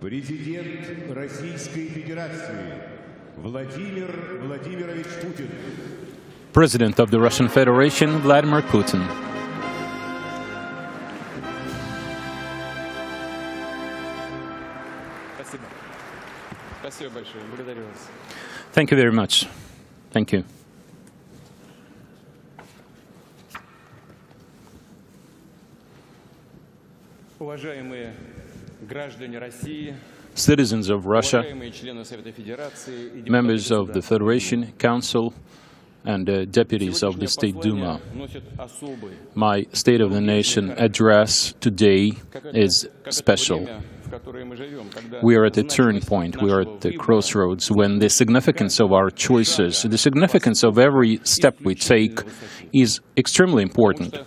Президент Российской Федерации Владимир Владимирович Putin. President of the Russian Federation, Vladimir Putin. Thank you very much. Thank you. Citizens of Russia, members of the Federation Council, and deputies of the State Duma. My State of the Nation address today is special. We are at a turning point, we are at the crossroads when the significance of our choices, the significance of every step we take is extremely important.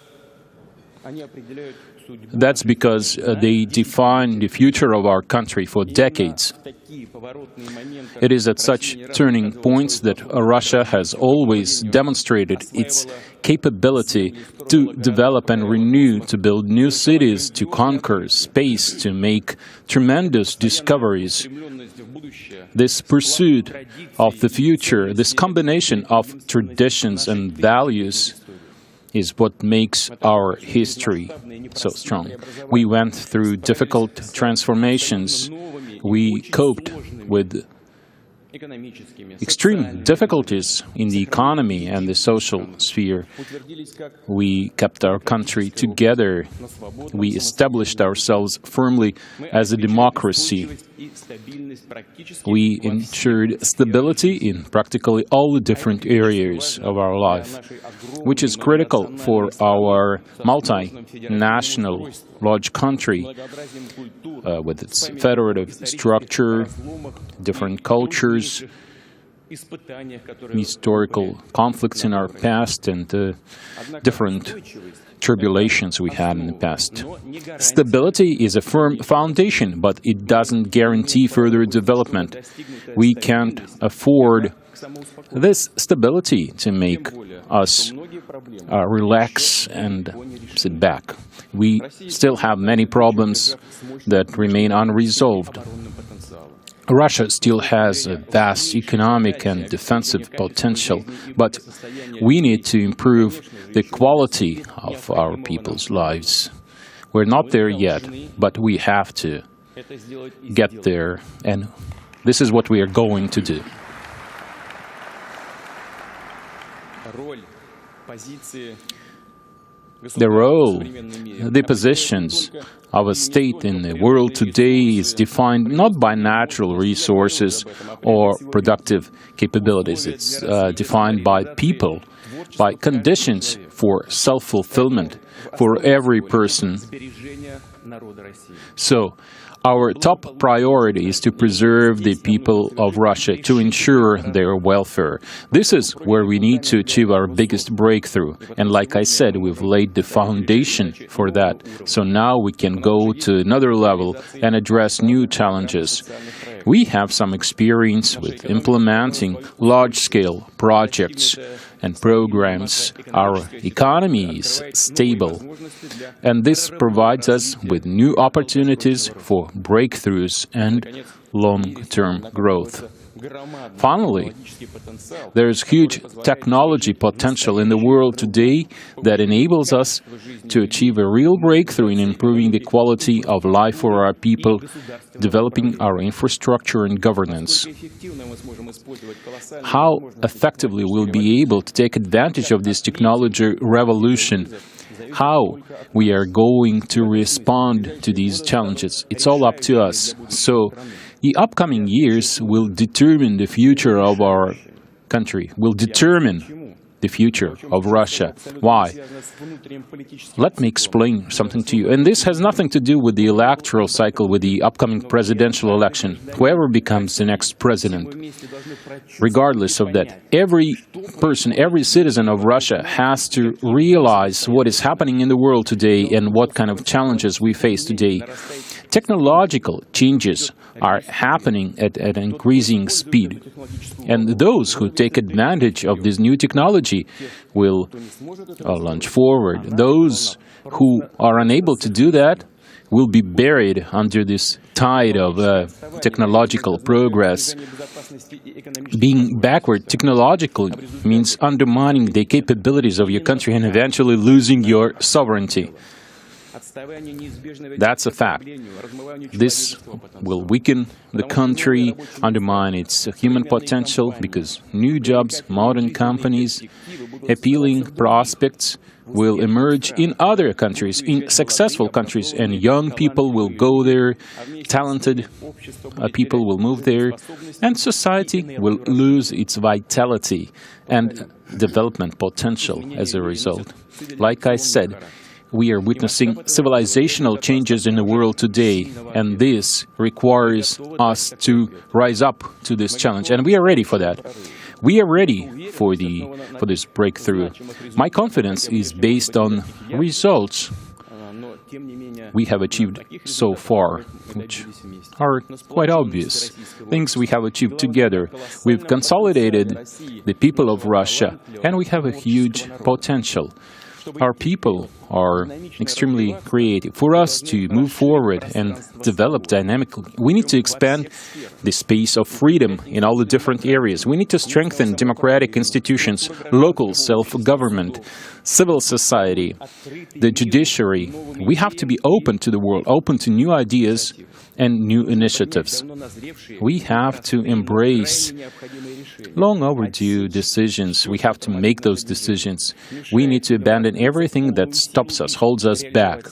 That's because they define the future of our country for decades. It is at such turning points that Russia has always demonstrated its capability to develop and renew, to build new cities, to conquer space, to make tremendous discoveries. This pursuit of the future, this combination of traditions and values is what makes our history so strong. We went through difficult transformations. We coped with extreme difficulties in the economy and the social sphere. We kept our country together. We established ourselves firmly as a democracy. We ensured stability in practically all the different areas of our life, which is critical for our multinational large country with its federative structure, different cultures, historical conflicts in our past, and different tribulations we had in the past. Stability is a firm foundation, but it doesn't guarantee further development. We can't afford this stability to make us relax and sit back. We still have many problems that remain unresolved. Russia still has a vast economic and defensive potential, but we need to improve the quality of our people's lives. We're not there yet, but we have to get there, and this is what we are going to do. The role, the positions of a state in the world today is defined not by natural resources or productive capabilities. It's defined by people, by conditions for self-fulfillment for every person. So, our top priority is to preserve the people of Russia, to ensure their welfare. This is where we need to achieve our biggest breakthrough. And like I said, we've laid the foundation for that. So now we can go to another level and address new challenges. We have some experience with implementing large-scale projects and programs. Our economy is stable, and this provides us with new opportunities for breakthroughs and long-term growth. Finally, there is huge technology potential in the world today that enables us to achieve a real breakthrough in improving the quality of life for our people, developing our infrastructure and governance. How effectively we'll be able to take advantage of this technology revolution, how we are going to respond to these challenges, it's all up to us. So, the upcoming years will determine the future of our country, will determine the future of Russia. Why? Let me explain something to you. And this has nothing to do with the electoral cycle, with the upcoming presidential election. Whoever becomes the next president, regardless of that, every person, every citizen of Russia has to realize what is happening in the world today and what kind of challenges we face today. Technological changes are happening at an increasing speed. And those who take advantage of this new technology will launch forward. Those who are unable to do that will be buried under this tide of technological progress. Being backward technologically means undermining the capabilities of your country and eventually losing your sovereignty. That's a fact. This will weaken the country, undermine its human potential, because new jobs, modern companies, appealing prospects will emerge in other countries, in successful countries, and young people will go there, talented people will move there, and society will lose its vitality and development potential as a result. Like I said, we are witnessing civilizational changes in the world today, and this requires us to rise up to this challenge, and we are ready for that. We are ready for this breakthrough. My confidence is based on results we have achieved so far, which are quite obvious. Things we have achieved together. We've consolidated the people of Russia, and we have a huge potential. Our people are extremely creative. For us to move forward and develop dynamically, we need to expand the space of freedom in all the different areas. We need to strengthen democratic institutions, local self-government, civil society, the judiciary. We have to be open to the world, open to new ideas and new initiatives. We have to embrace long overdue decisions. We have to make those decisions. We need to abandon everything that stops us, holds us back,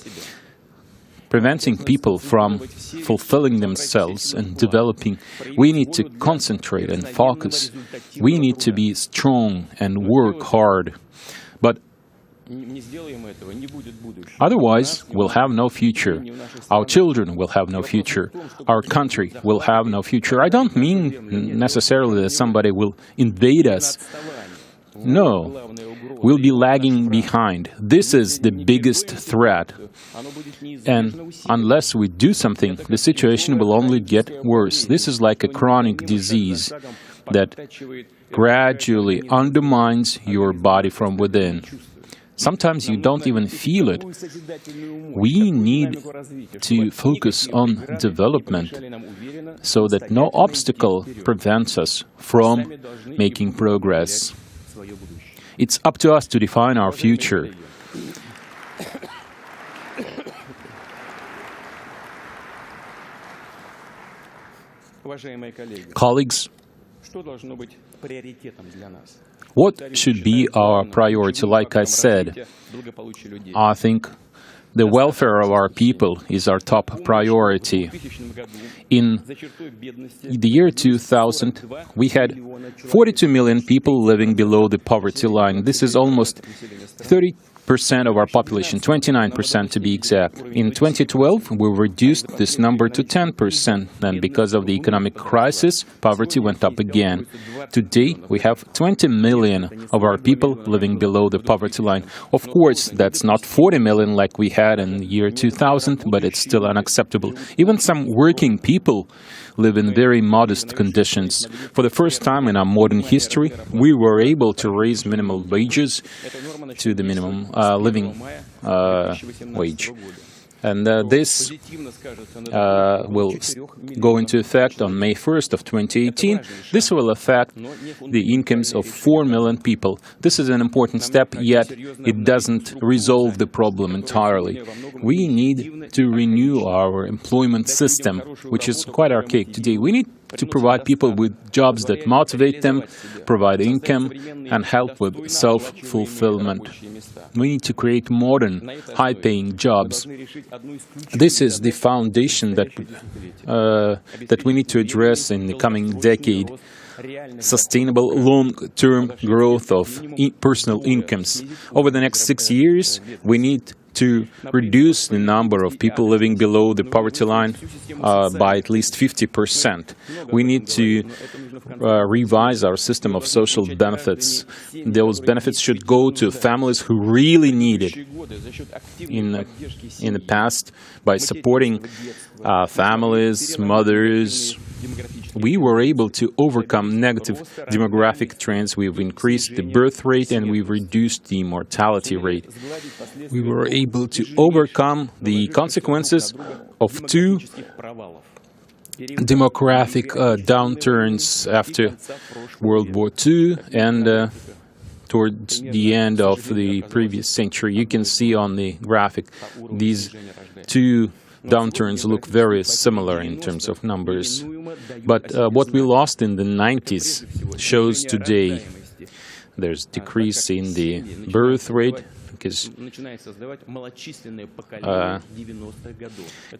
preventing people from fulfilling themselves and developing. We need to concentrate and focus. We need to be strong and work hard. But otherwise, we'll have no future. Our children will have no future. Our country will have no future. I don't mean necessarily that somebody will invade us. No, we'll be lagging behind. This is the biggest threat. And unless we do something, the situation will only get worse. This is like a chronic disease that gradually undermines your body from within. Sometimes you don't even feel it. We need to focus on development so that no obstacle prevents us from making progress. It's up to us to define our future. Colleagues, what should be our priority? Like I said, I think the welfare of our people is our top priority. In the year 2000, we had 42 million people living below the poverty line. This is almost 30% of our population, 29% to be exact. In 2012, we reduced this number to 10%, and because of the economic crisis, poverty went up again. Today, we have 20 million of our people living below the poverty line. Of course, that's not 40 million like we had in the year 2000, but it's still unacceptable. Even some working people live in very modest conditions. For the first time in our modern history, we were able to raise minimum wages to the minimum living wage. And this will go into effect on May 1st of 2018. This will affect the incomes of 4 million people. This is an important step, yet it doesn't resolve the problem entirely. We need to renew our employment system, which is quite archaic today. We need to provide people with jobs that motivate them, provide income, and help with self-fulfillment. We need to create modern, high-paying jobs. This is the foundation that we need to address in the coming decade. Sustainable long-term growth of personal incomes. Over the next 6 years, we need to reduce the number of people living below the poverty line by at least 50%. We need to revise our system of social benefits. Those benefits should go to families who really need it. In the past, by supporting families, mothers, we were able to overcome negative demographic trends. We've increased the birth rate and we've reduced the mortality rate. We were able to overcome the consequences of two demographic downturns after World War II and towards the end of the previous century. You can see on the graphic these two downturns look very similar in terms of numbers. But what we lost in the 90s shows today. There's decrease in the birth rate because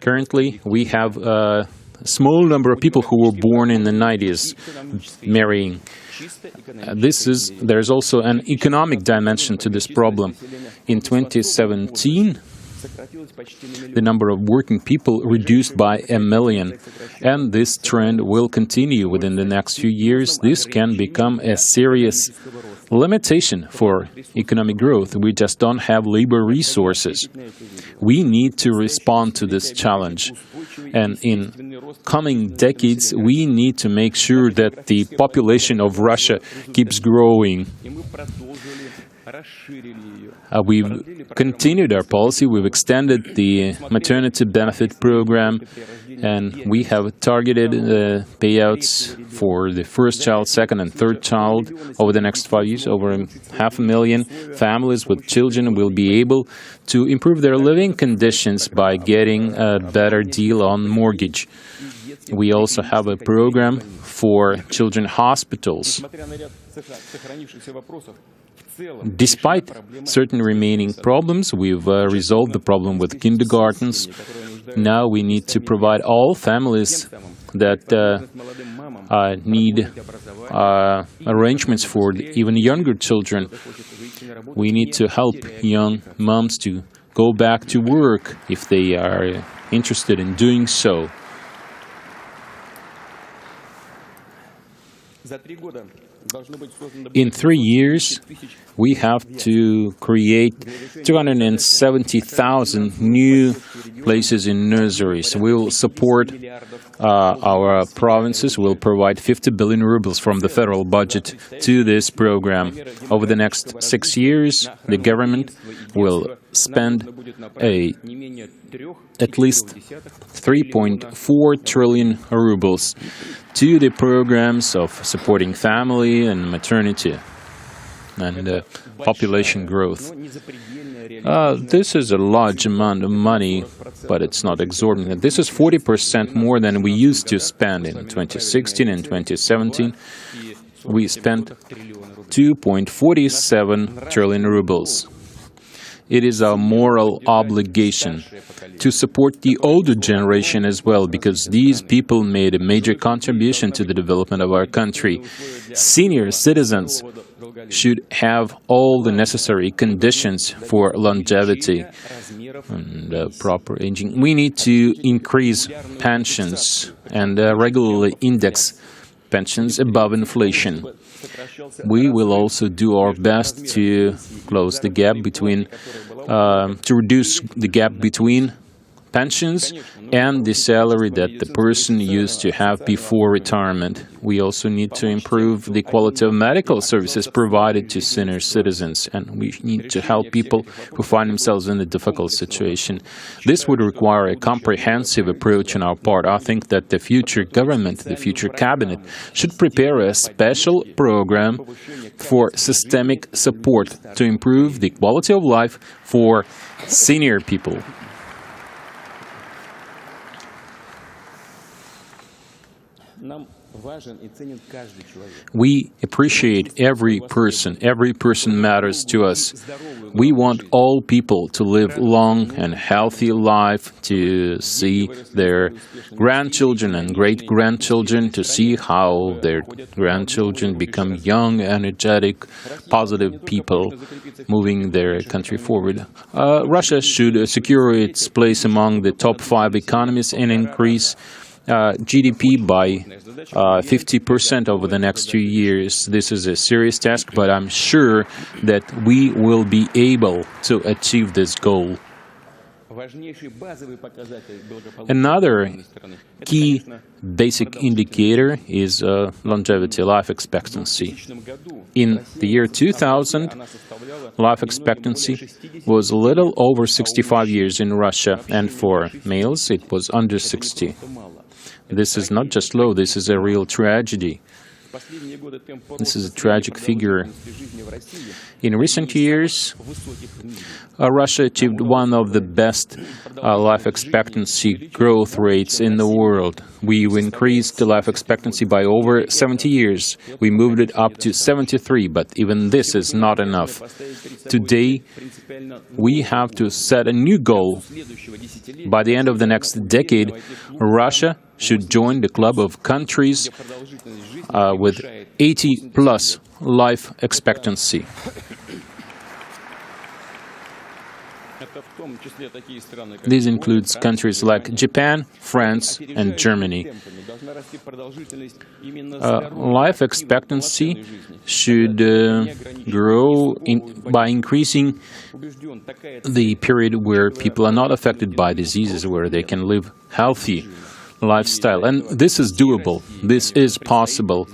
currently we have a small number of people who were born in the 90s marrying. There's also an economic dimension to this problem. In 2017, the number of working people reduced by 1 million, and this trend will continue within the next few years. This can become a serious limitation for economic growth. We just don't have labor resources. We need to respond to this challenge. And in coming decades, we need to make sure that the population of Russia keeps growing. We've continued our policy. We've extended the maternity benefit program, and we have targeted payouts for the first child, second and third child over the next 5 years. Over 500,000 families with children will be able to improve their living conditions by getting a better deal on mortgage. We also have a program for children hospitals. Despite certain remaining problems, we've resolved the problem with kindergartens. Now we need to provide all families that need arrangements for even younger children. We need to help young moms to go back to work if they are interested in doing so. In 3 years, we have to create 270,000 new places in nurseries. We will support our provinces. We'll provide 50 billion rubles from the federal budget to this program. Over the next 6 years, the government will spend at least 3.4 trillion rubles to the programs of supporting family and maternity and population growth. This is a large amount of money, but it's not exorbitant. This is 40% more than we used to spend in 2016 and 2017. We spent 2.47 trillion rubles. It is our moral obligation to support the older generation as well, because these people made a major contribution to the development of our country. Senior citizens should have all the necessary conditions for longevity and proper aging. We need to increase pensions and regularly index pensions above inflation. We will also do our best to close the gap between, to reduce the gap between pensions and the salary that the person used to have before retirement. We also need to improve the quality of medical services provided to senior citizens, and we need to help people who find themselves in a difficult situation. This would require a comprehensive approach on our part. I think that the future government, the future cabinet, should prepare a special program for systemic support to improve the quality of life for senior people. We appreciate every person. Every person matters to us. We want all people to live long and healthy life, to see their grandchildren and great-grandchildren, to see how their grandchildren become young, energetic, positive people moving their country forward. Russia should secure its place among the top 5 economies and increase GDP by 50% over the next 2 years. This is a serious task, but I'm sure that we will be able to achieve this goal. Another key basic indicator is longevity, life expectancy. In the year 2000, life expectancy was a little over 65 years in Russia, and for males it was under 60. This is not just low, this is a real tragedy. This is a tragic figure. In recent years, Russia achieved one of the best life expectancy growth rates in the world. We've increased the life expectancy by over 70 years. We moved it up to 73, but even this is not enough. Today, we have to set a new goal. By the end of the next decade, Russia should join the club of countries with 80-plus life expectancy. This includes countries like Japan, France, and Germany. Life expectancy should grow by increasing the period where people are not affected by diseases, where they can live healthy lifestyle. And this is doable. This is possible.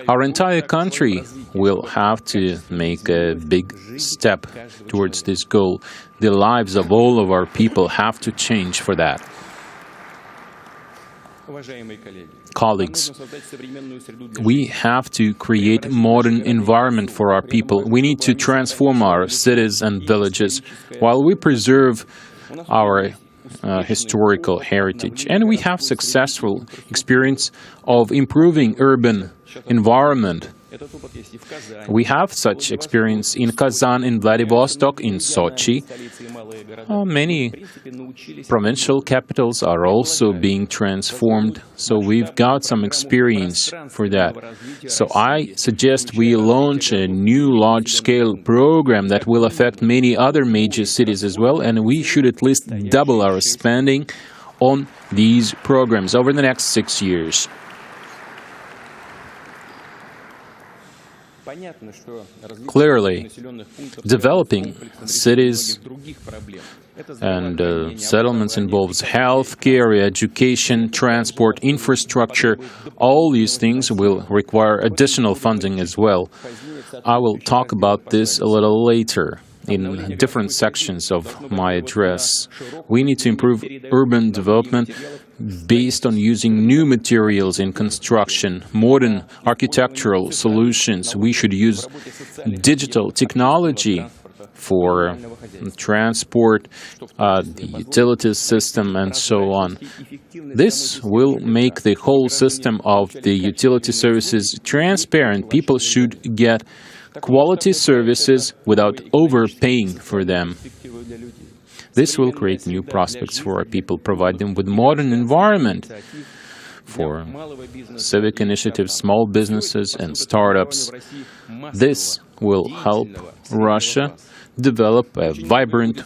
Our entire country will have to make a big step towards this goal. The lives of all of our people have to change for that. Colleagues, we have to create a modern environment for our people. We need to transform our cities and villages while we preserve our historical heritage. And we have successful experience of improving urban environment. We have such experience in Kazan, in Vladivostok, in Sochi. Many provincial capitals are also being transformed, so we've got some experience for that. So I suggest we launch a new large-scale program that will affect many other major cities as well, and we should at least double our spending on these programs over the next 6 years. Clearly, developing cities and settlements involves health care, education, transport, infrastructure. All these things will require additional funding as well. I will talk about this a little later in different sections of my address. We need to improve urban development based on using new materials in construction, modern architectural solutions. We should use digital technology for transport, the utilities system, and so on. This will make the whole system of the utility services transparent. People should get quality services without overpaying for them. This will create new prospects for our people, provide them with modern environment for civic initiatives, small businesses, and startups. This will help Russia develop a vibrant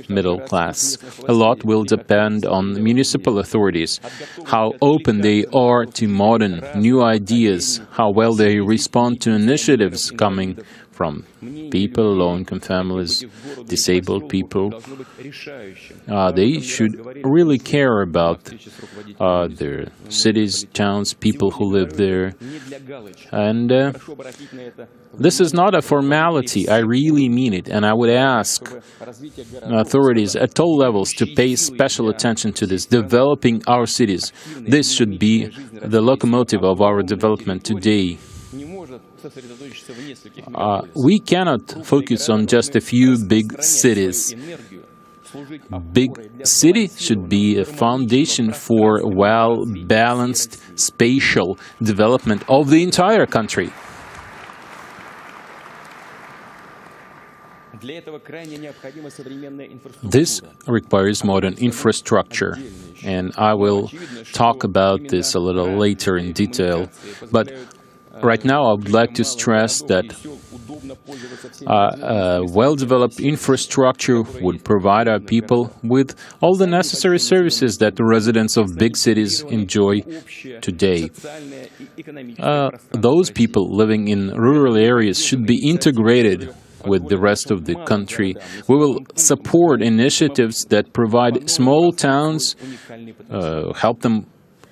middle class. A lot will depend on municipal authorities, how open they are to modern, new ideas, how well they respond to initiatives coming from people, low-income families, disabled people. They should really care about their cities, towns, people who live there. And this is not a formality. I really mean it. And I would ask authorities at all levels to pay special attention to this, developing our cities. This should be the locomotive of our development today. We cannot focus on just a few big cities. Big city should be a foundation for well-balanced spatial development of the entire country. This requires modern infrastructure, and I will talk about this a little later in detail. But right now, I would like to stress that well-developed infrastructure would provide our people with all the necessary services that the residents of big cities enjoy today. Those people living in rural areas should be integrated with the rest of the country. We will support initiatives that provide small towns, help them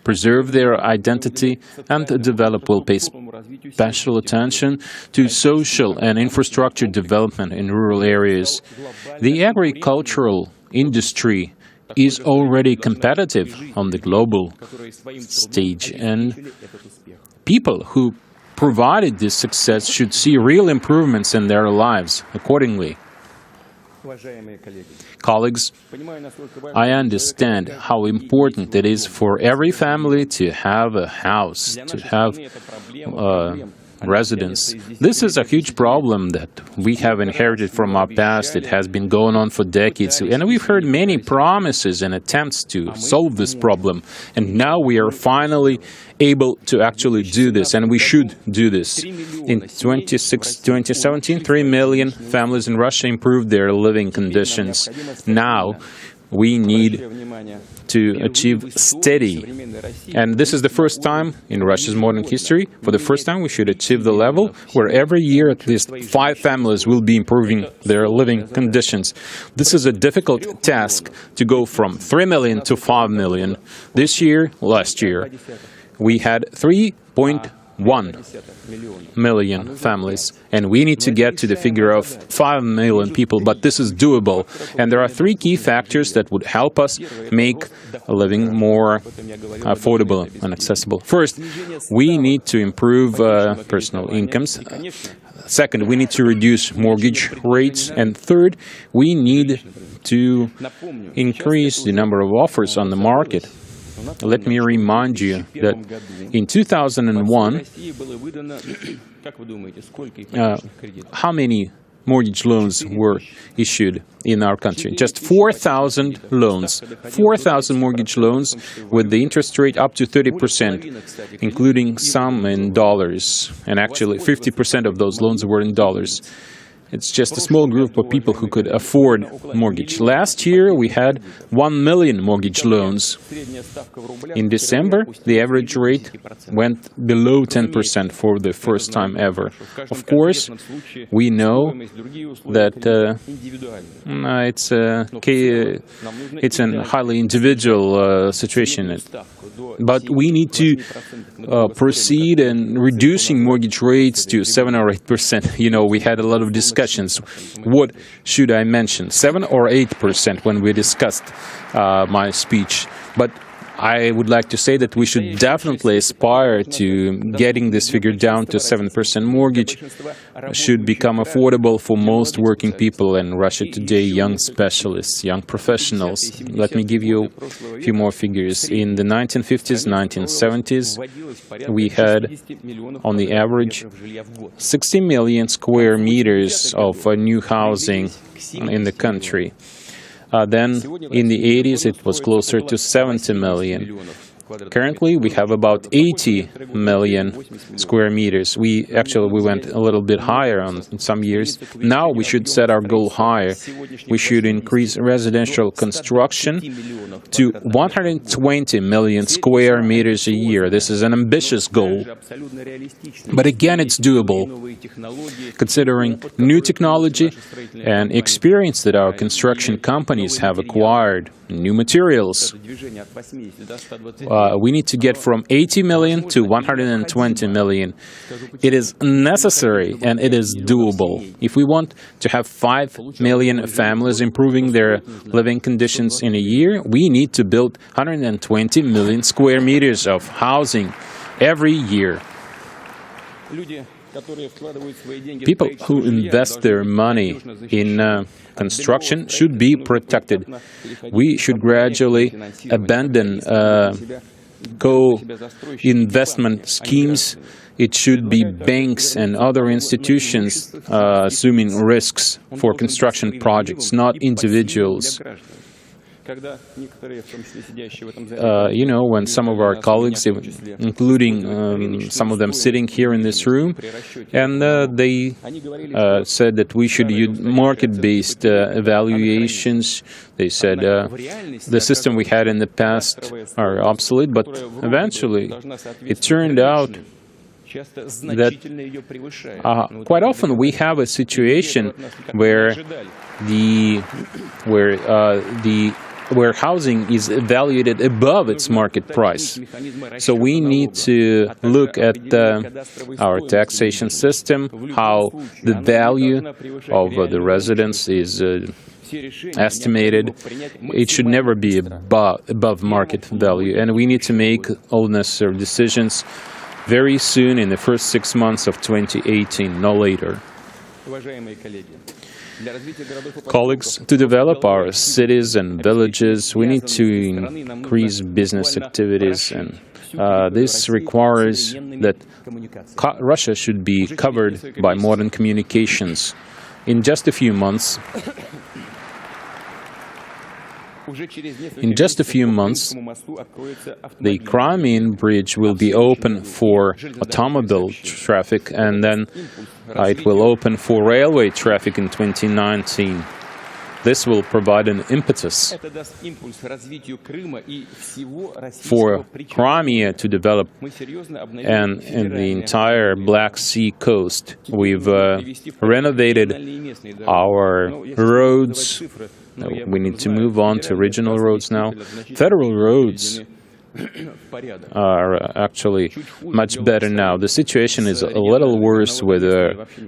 preserve their identity, and develop. Will pay special attention to social and infrastructure development in rural areas. The agricultural industry is already competitive on the global stage, and people who provided this success should see real improvements in their lives accordingly. Colleagues, I understand how important it is for every family to have a house, to have residence. This is a huge problem that we have inherited from our past. It has been going on for decades, and we've heard many promises and attempts to solve this problem. And now we are finally able to actually do this, and we should do this. In 2017, 3 million families in Russia improved their living conditions. Now we need to achieve steady. And this is the first time in Russia's modern history, for the first time we should achieve the level where every year at least 5 families will be improving their living conditions. This is a difficult task to go from 3 million to 5 million. Last year, we had 3.1 million families, and we need to get to the figure of 5 million people, but this is doable. And there are 3 key factors that would help us make living more affordable and accessible. First, we need to improve personal incomes. Second, we need to reduce mortgage rates. And third, we need to increase the number of offers on the market. Let me remind you that in 2001, how many mortgage loans were issued in our country? Just 4,000 loans. 4,000 mortgage loans with the interest rate up to 30%, including some in dollars. And actually, 50% of those loans were in dollars. It's just a small group of people who could afford mortgage. Last year, we had 1 million mortgage loans. In December, the average rate went below 10% for the first time ever. Of course, we know that it's a highly individual situation. But we need to proceed in reducing mortgage rates to 7 or 8%. You know, we had a lot of discussions. What should I mention, 7 or 8% when we discussed my speech? But I would like to say that we should definitely aspire to getting this figure down to 7%. Mortgage should become affordable for most working people in Russia today, young specialists, young professionals. Let me give you a few more figures. In the 1950s, 1970s, we had, on the average, 60 million square meters of new housing in the country. Then, in the 80s, it was closer to 70 million. Currently, we have about 80 million square meters. We went a little bit higher in some years. Now we should set our goal higher. We should increase residential construction to 120 million square meters a year. This is an ambitious goal. But again, it's doable, considering new technology and experience that our construction companies have acquired, new materials. We need to get from 80 million to 120 million. It is necessary and it is doable. If we want to have 5 million families improving their living conditions in a year, we need to build 120 million square meters of housing every year. People who invest their money in construction should be protected. We should gradually abandon co-investment schemes. It should be banks and other institutions assuming risks for construction projects, not individuals. You know, when some of our colleagues, including some of them sitting here in this room, and they said that we should use market-based evaluations. They said the system we had in the past are obsolete, but eventually it turned out that quite often we have a situation where where housing is evaluated above its market price. So we need to look at our taxation system, how the value of the residence is estimated. It should never be above market value, and we need to make all necessary decisions very soon in the first 6 months of 2018, no later. Colleagues, to develop our cities and villages, we need to increase business activities, and this requires that Russia should be covered by modern communications. In just a few months, the Crimean Bridge will be open for automobile traffic, and then it will open for railway traffic in 2019. This will provide an impetus for Crimea to develop, and in the entire Black Sea coast. We've renovated our roads. We need to move on to regional roads now. Federal roads are actually much better now. The situation is a little worse with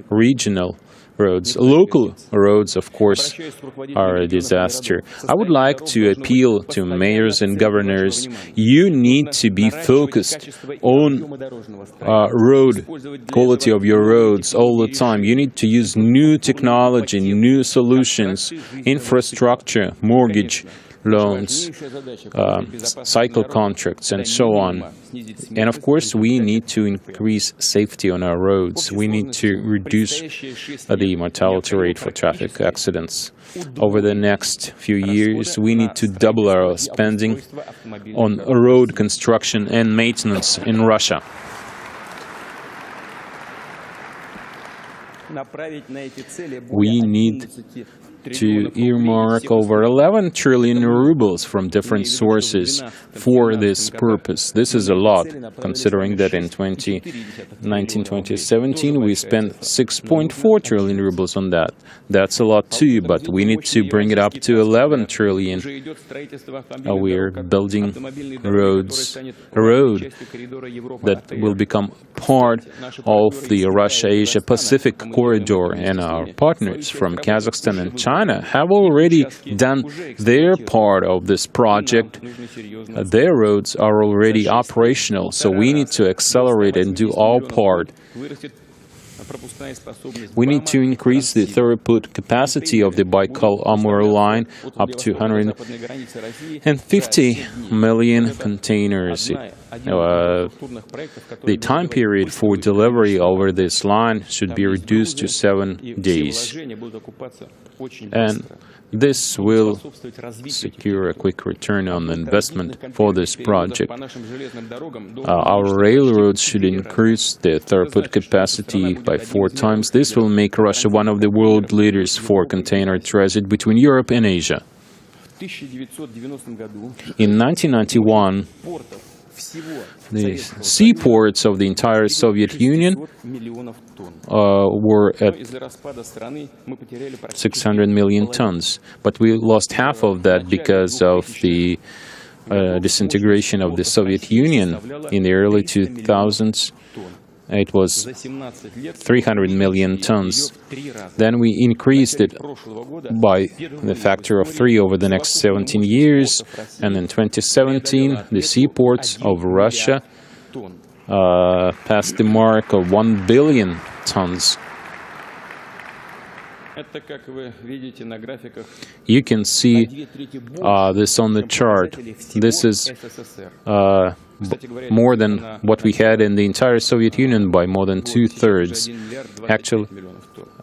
regional roads. Local roads, of course, are a disaster. I would like to appeal to mayors and governors. You need to be focused on road quality of your roads all the time. You need to use new technology, new solutions, infrastructure, mortgage loans, cycle contracts, and so on. And of course, we need to increase safety on our roads. We need to reduce the mortality rate for traffic accidents. Over the next few years, we need to double our spending on road construction and maintenance in Russia. We need to earmark over 11 trillion rubles from different sources for this purpose. This is a lot, considering that in 2019-2017 we spent 6.4 trillion rubles on that. That's a lot too, but we need to bring it up to 11 trillion. We are building roads, a road that will become part of the Russia-Asia-Pacific corridor, and our partners from Kazakhstan and China have already done their part of this project. Their roads are already operational, so we need to accelerate and do our part. We need to increase the throughput capacity of the Baikal-Amur line up to 150 million containers. The time period for delivery over this line should be reduced to 7 days. And this will secure a quick return on investment for this project. Our railroads should increase their throughput capacity by 4 times. This will make Russia one of the world leaders for container transit between Europe and Asia. In 1991, the seaports of the entire Soviet Union were at 600 million tons, but we lost half of that because of the disintegration of the Soviet Union in the early 2000s. It was 300 million tons. Then we increased it by the factor of 3 over the next 17 years, and in 2017 the seaports of Russia passed the mark of 1 billion tons. You can see this on the chart. This is more than what we had in the entire Soviet Union by more than 2/3. Actually,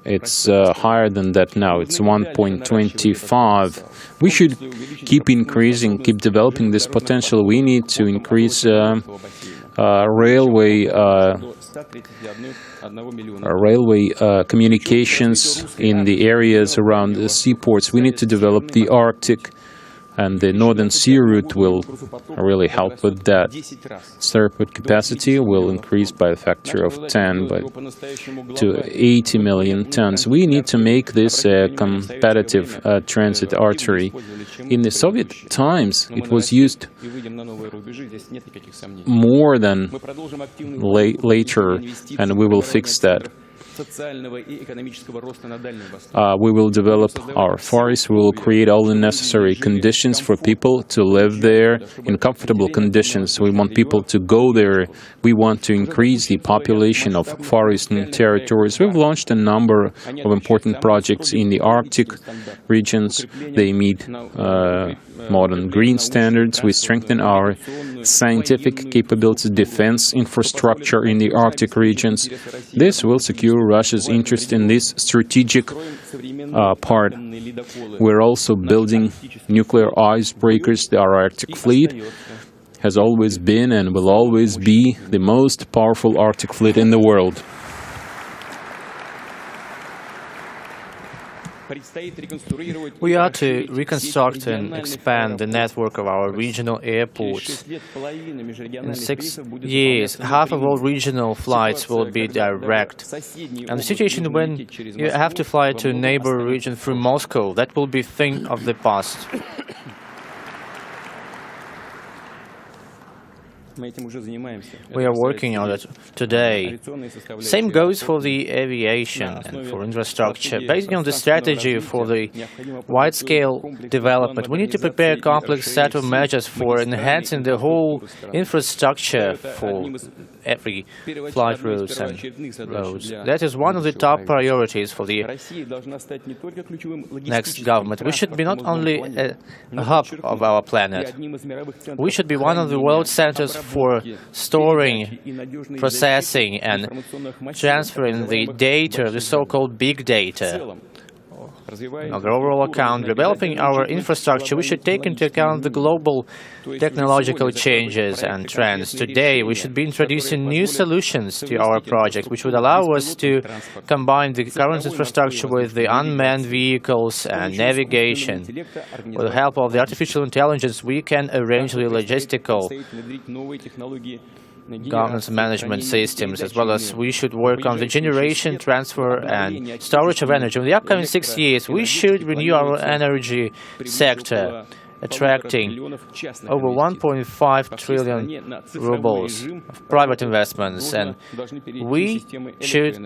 it's higher than that now. It's 1.25. We should keep increasing, keep developing this potential. We need to increase railway communications in the areas around the seaports. We need to develop the Arctic, and the Northern Sea route will really help with that. Throughput capacity will increase by a factor of 10 to 80 million tons. We need to make this a competitive transit artery. In the Soviet times, it was used more than later, and we will fix that. We will develop our forests, we will create all the necessary conditions for people to live there in comfortable conditions. We want people to go there. We want to increase the population of forest territories. We've launched a number of important projects in the Arctic regions. They meet modern green standards. We strengthen our scientific capabilities, defense infrastructure in the Arctic regions. This will secure Russia's interest in this strategic part. We're also building nuclear icebreakers. Our Arctic fleet has always been and will always be the most powerful Arctic fleet in the world. We are to reconstruct and expand the network of our regional airports. In 6 years, half of all regional flights will be direct. And the situation when you have to fly to a neighbor region through Moscow, that will be a thing of the past. We are working on it today. Same goes for the aviation and for infrastructure. Based on the strategy for the wide-scale development, we need to prepare a complex set of measures for enhancing the whole infrastructure for every flight routes and roads. That is one of the top priorities for the next government. We should be not only a hub of our planet, we should be one of the world centers for storing, processing and transferring the data, the so-called big data. On the overall account, developing our infrastructure, we should take into account the global technological changes and trends. Today, we should be introducing new solutions to our project, which would allow us to combine the current infrastructure with the unmanned vehicles and navigation. With the help of the artificial intelligence, we can arrange the logistical governance management systems, as well as we should work on the generation, transfer and storage of energy. In the upcoming 6 years, we should renew our energy sector, attracting over 1.5 trillion rubles of private investments, and we should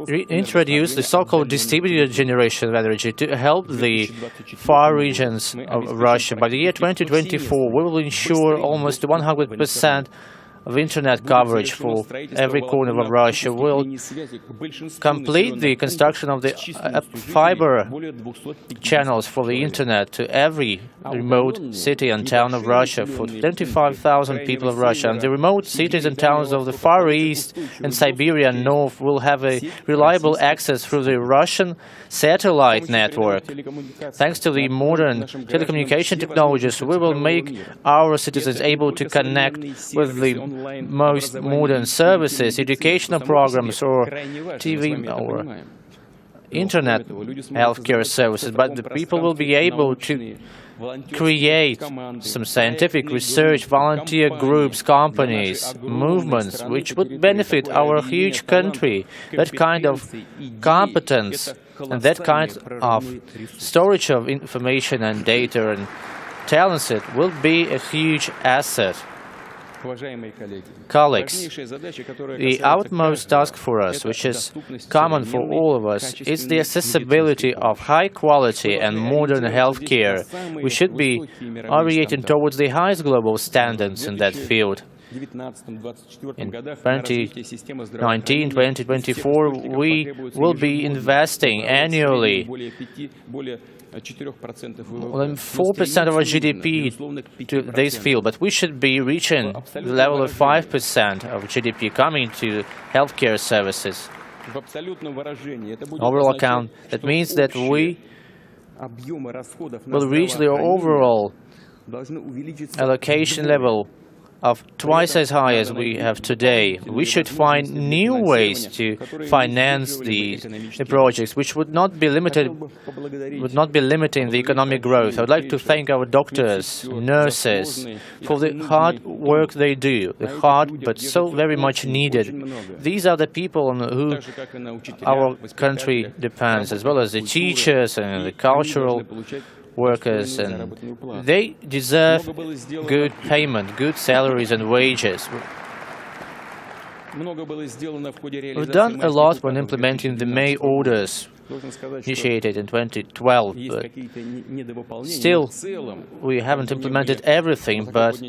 reintroduce the so-called distributed generation of energy to help the far regions of Russia. By the year 2024, we will ensure almost 100% of internet coverage for every corner of Russia. We'll complete the construction of the fiber channels for the internet to every remote city and town of Russia for 25,000 people of Russia. And the remote cities and towns of the Far East and Siberia and North will have a reliable access through the Russian satellite network. Thanks to the modern telecommunication technologies, we will make our citizens able to connect with the most modern services, educational programs, or TV or internet healthcare services, but the people will be able to create some scientific research, volunteer groups, companies, movements, which would benefit our huge country. That kind of competence and that kind of storage of information and data and talents will be a huge asset. Colleagues, the utmost task for us, which is common for all of us, is the accessibility of high-quality and modern healthcare. We should be oriented towards the highest global standards in that field. In 2019, 2024, we will be investing annually more than 4% of our GDP to this field, but we should be reaching the level of 5% of GDP coming to healthcare services. Overall account, that means that we will reach the overall allocation level of twice as high as we have today. We should find new ways to finance the projects, which would not be limiting the economic growth. I would like to thank our doctors, nurses, for the hard work they do, the hard but so very much needed. These are the people on who our country depends, as well as the teachers and the cultural workers, and they deserve good payment, good salaries and wages. We've done a lot when implementing the May orders initiated in 2012, but still we haven't implemented everything, but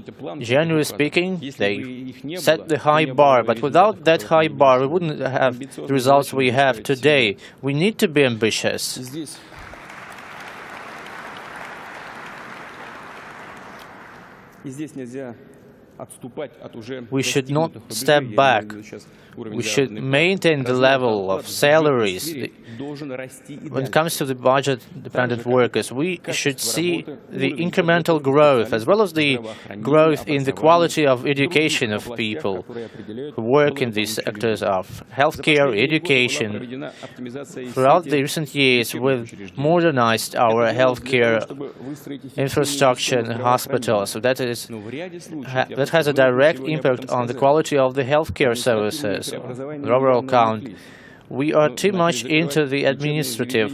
generally speaking, they set the high bar, but without that high bar we wouldn't have the results we have today. We need to be ambitious. We should not step back. We should maintain the level of salaries. When it comes to the budget-dependent workers, we should see the incremental growth, as well as the growth in the quality of education of people who work in these sectors of healthcare, education. Throughout the recent years, we've modernized our healthcare infrastructure and hospitals, so that has a direct impact on the quality of the healthcare services. The overall count, we are too much into the administrative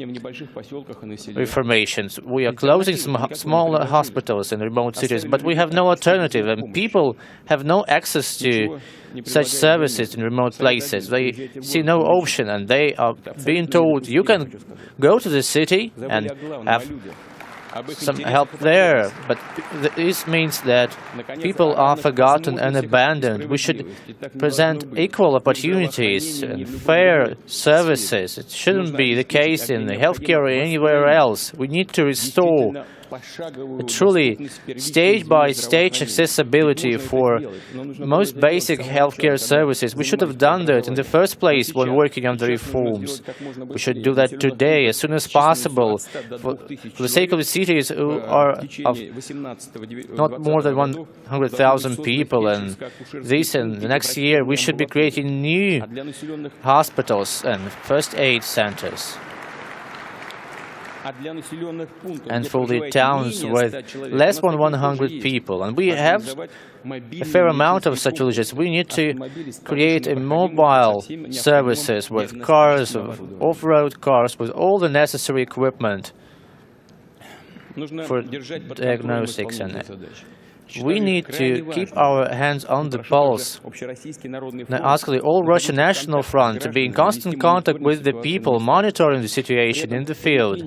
reformations. We are closing some smaller hospitals in remote cities, but we have no alternative, and people have no access to such services in remote places. They see no option, and they are being told, you can go to the city and have some help there, but this means that people are forgotten and abandoned. We should present equal opportunities and fair services. It shouldn't be the case in healthcare or anywhere else. We need to restore a truly stage-by-stage accessibility for most basic healthcare services. We should have done that in the first place when working on the reforms. We should do that today, as soon as possible, for the sake of the cities who are of not more than 100,000 people. And this and the next year, we should be creating new hospitals and first aid centers. And for the towns with less than 100 people, and we have a fair amount of such villages, we need to create a mobile services with cars, off-road cars, with all the necessary equipment for diagnostics. And we need to keep our hands on the pulse. I ask the All-Russian National Front to be in constant contact with the people, monitoring the situation in the field.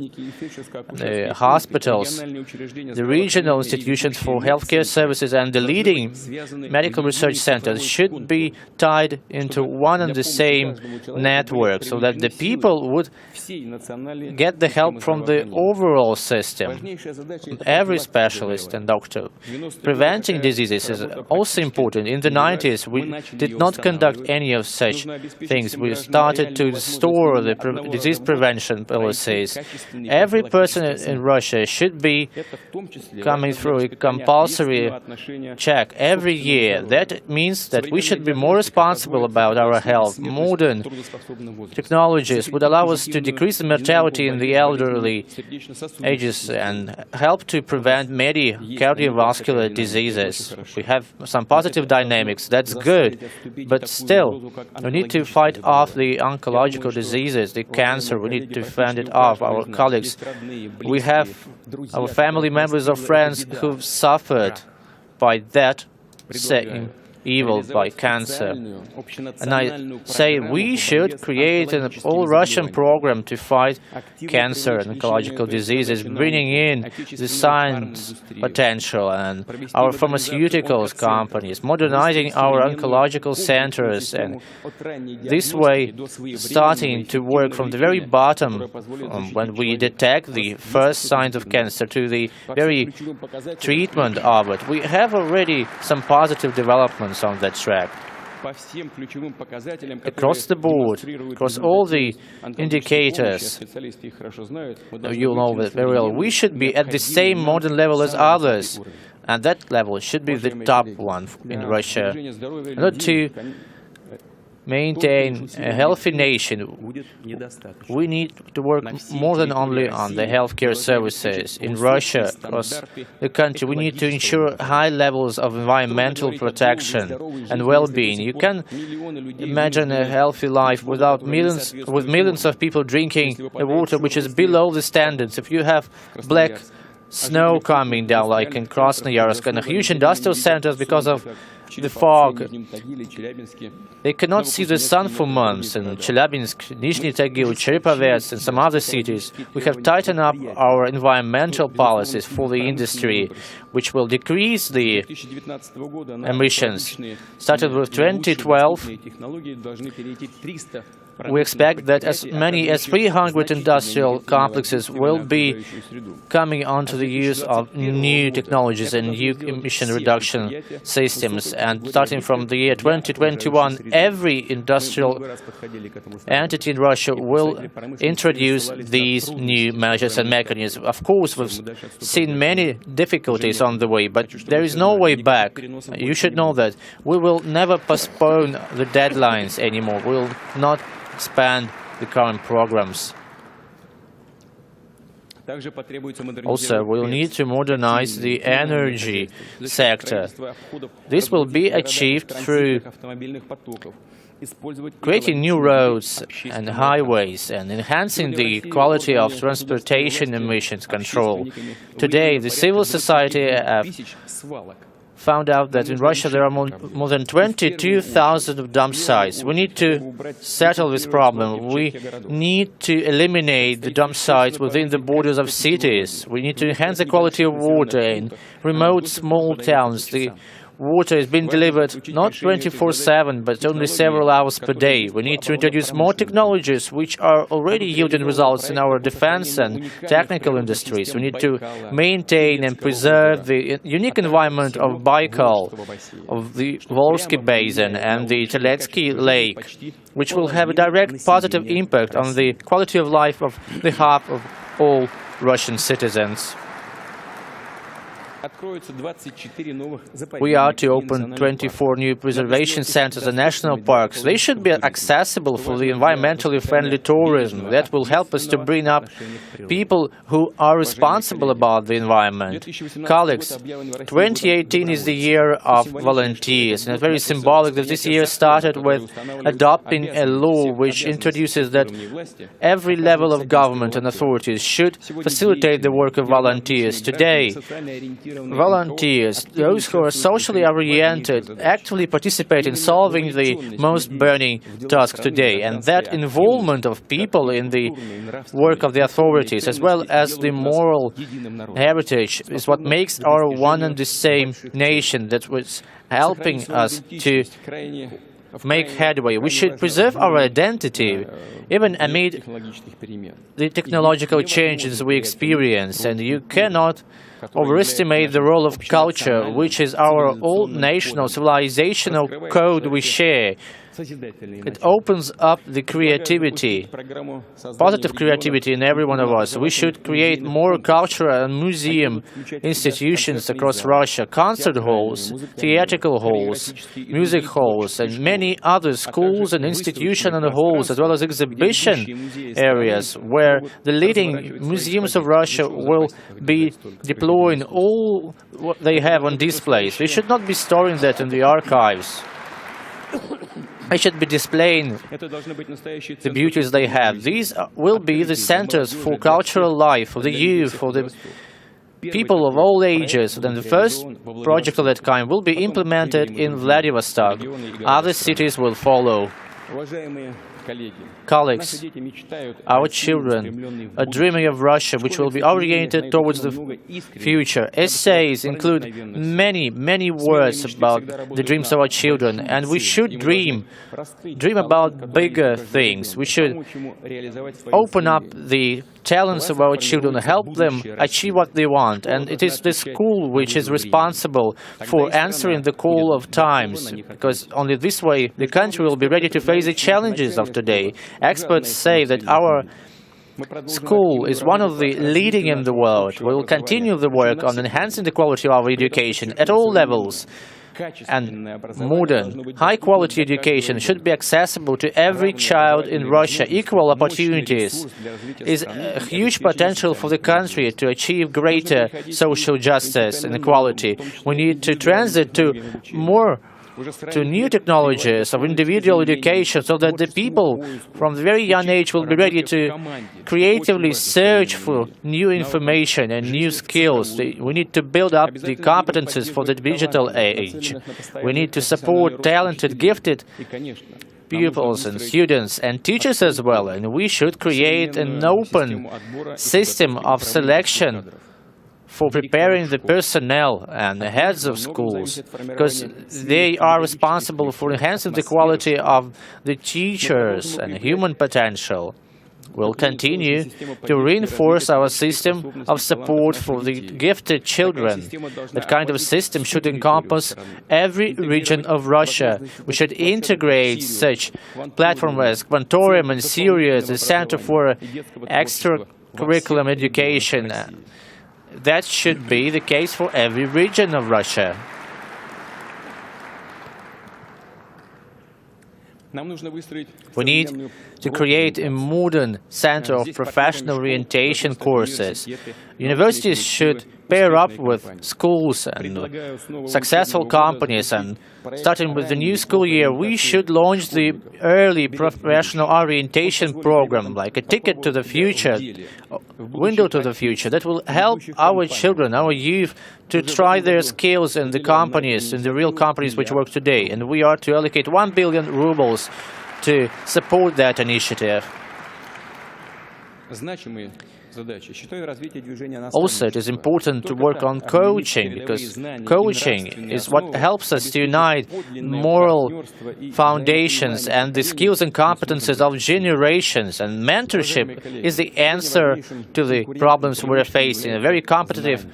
The hospitals, the regional institutions for healthcare services and the leading medical research centers should be tied into one and the same network, so that the people would get the help from the overall system, every specialist and doctor. Preventing diseases is also important. In the 90s, we did not conduct any of such things. We started to restore the disease prevention policies. Every person in Russia should be coming through a compulsory check every year. That means that we should be more responsible about our health. Modern technologies would allow us to decrease the mortality in the elderly ages and help to prevent many cardiovascular diseases. We have some positive dynamics, that's good, but still, we need to fight off the oncological diseases, the cancer, we need to fend it off. Our colleagues, we have our family members or friends who've suffered by that evil by cancer. And I say we should create an all-Russian program to fight cancer and oncological diseases, bringing in the science potential and our pharmaceuticals companies, modernizing our oncological centers, and this way starting to work from the very bottom when we detect the first signs of cancer to the very treatment of it. We have already some positive developments on that track. Across the board, across all the indicators, you know that very well, we should be at the same modern level as others, and that level should be the top one in Russia. In order to maintain a healthy nation, we need to work more than only on the healthcare services. In Russia, across the country, we need to ensure high levels of environmental protection and well-being. You can imagine a healthy life with millions of people drinking a water which is below the standards. If you have black snow coming down, like in Krasnoyarsk, and huge industrial centers because of the fog, they cannot see the sun for months. In Chelyabinsk, Nizhny Tagil, Chernihiv, and some other cities, we have tightened up our environmental policies for the industry, which will decrease the emissions. Starting with 2012, we expect that as many as 300 industrial complexes will be coming onto the use of new technologies and new emission reduction systems. And starting from the year 2021, every industrial entity in Russia will introduce these new measures and mechanisms. Of course, we've seen many difficulties on the way, but there is no way back. You should know that. We will never postpone the deadlines anymore. We will not expand the current programs. Also, we will need to modernize the energy sector. This will be achieved through creating new roads and highways and enhancing the quality of transportation emissions control. Today, the civil society found out that in Russia there are more than 22,000 dump sites. We need to settle this problem. We need to eliminate the dump sites within the borders of cities. We need to enhance the quality of water in remote small towns. The water is being delivered not 24/7, but only several hours per day. We need to introduce more technologies which are already yielding results in our defense and technical industries. We need to maintain and preserve the unique environment of Baikal, of the Volsky Basin and the Teletsky Lake, which will have a direct positive impact on the quality of life of the half of all Russian citizens. We are to open 24 new preservation centers and national parks. They should be accessible for the environmentally friendly tourism. That will help us to bring up people who are responsible about the environment. Colleagues, 2018 is the year of volunteers, and it's very symbolic that this year started with adopting a law which introduces that every level of government and authorities should facilitate the work of volunteers. Today, volunteers, those who are socially oriented, actively participate in solving the most burning tasks today, and that involvement of people in the work of the authorities, as well as the moral heritage, is what makes our one and the same nation, that was helping us to make headway. We should preserve our identity, even amid the technological changes we experience, and you cannot overestimate the role of culture, which is our all-national civilizational code we share. It opens up the creativity, positive creativity in every one of us. We should create more cultural and museum institutions across Russia, concert halls, theatrical halls, music halls, and many other schools and institutions and halls, as well as exhibition areas where the leading museums of Russia will be deploying all what they have on displays. We should not be storing that in the archives. They should be displaying the beauties they have. These will be the centers for cultural life, for the youth, for the people of all ages. Then the first project of that kind will be implemented in Vladivostok. Other cities will follow. Colleagues, our children are dreaming of Russia, which will be oriented towards the future. Essays include many, many words about the dreams of our children, and we should dream about bigger things. We should open up the talents of our children, help them achieve what they want. And it is the school which is responsible for answering the call of times, because only this way the country will be ready to face the challenges of today. Experts say that our school is one of the leading in the world. We will continue the work on enhancing the quality of our education at all levels. And modern, high-quality education should be accessible to every child in Russia. Equal opportunities is a huge potential for the country to achieve greater social justice and equality. We need to transit to new technologies of individual education so that the people from the very young age will be ready to creatively search for new information and new skills. We need to build up the competences for the digital age. We need to support talented, gifted pupils and students and teachers as well. And we should create an open system of selection for preparing the personnel and the heads of schools, because they are responsible for enhancing the quality of the teachers and human potential. We'll continue to reinforce our system of support for the gifted children. That kind of system should encompass every region of Russia. We should integrate such platforms as Quantorium and Sirius, the Center for Extracurriculum Education. That should be the case for every region of Russia. We need to create a modern center of professional orientation courses. Universities should pair up with schools and successful companies, and starting with the new school year, we should launch the early professional orientation program, like a ticket to the future, window to the future, that will help our children, our youth, to try their skills in the companies, in the real companies which work today. And we are to allocate 1 billion rubles to support that initiative. Also, it is important to work on coaching, because coaching is what helps us to unite moral foundations and the skills and competences of generations. And mentorship is the answer to the problems we're facing. A very competitive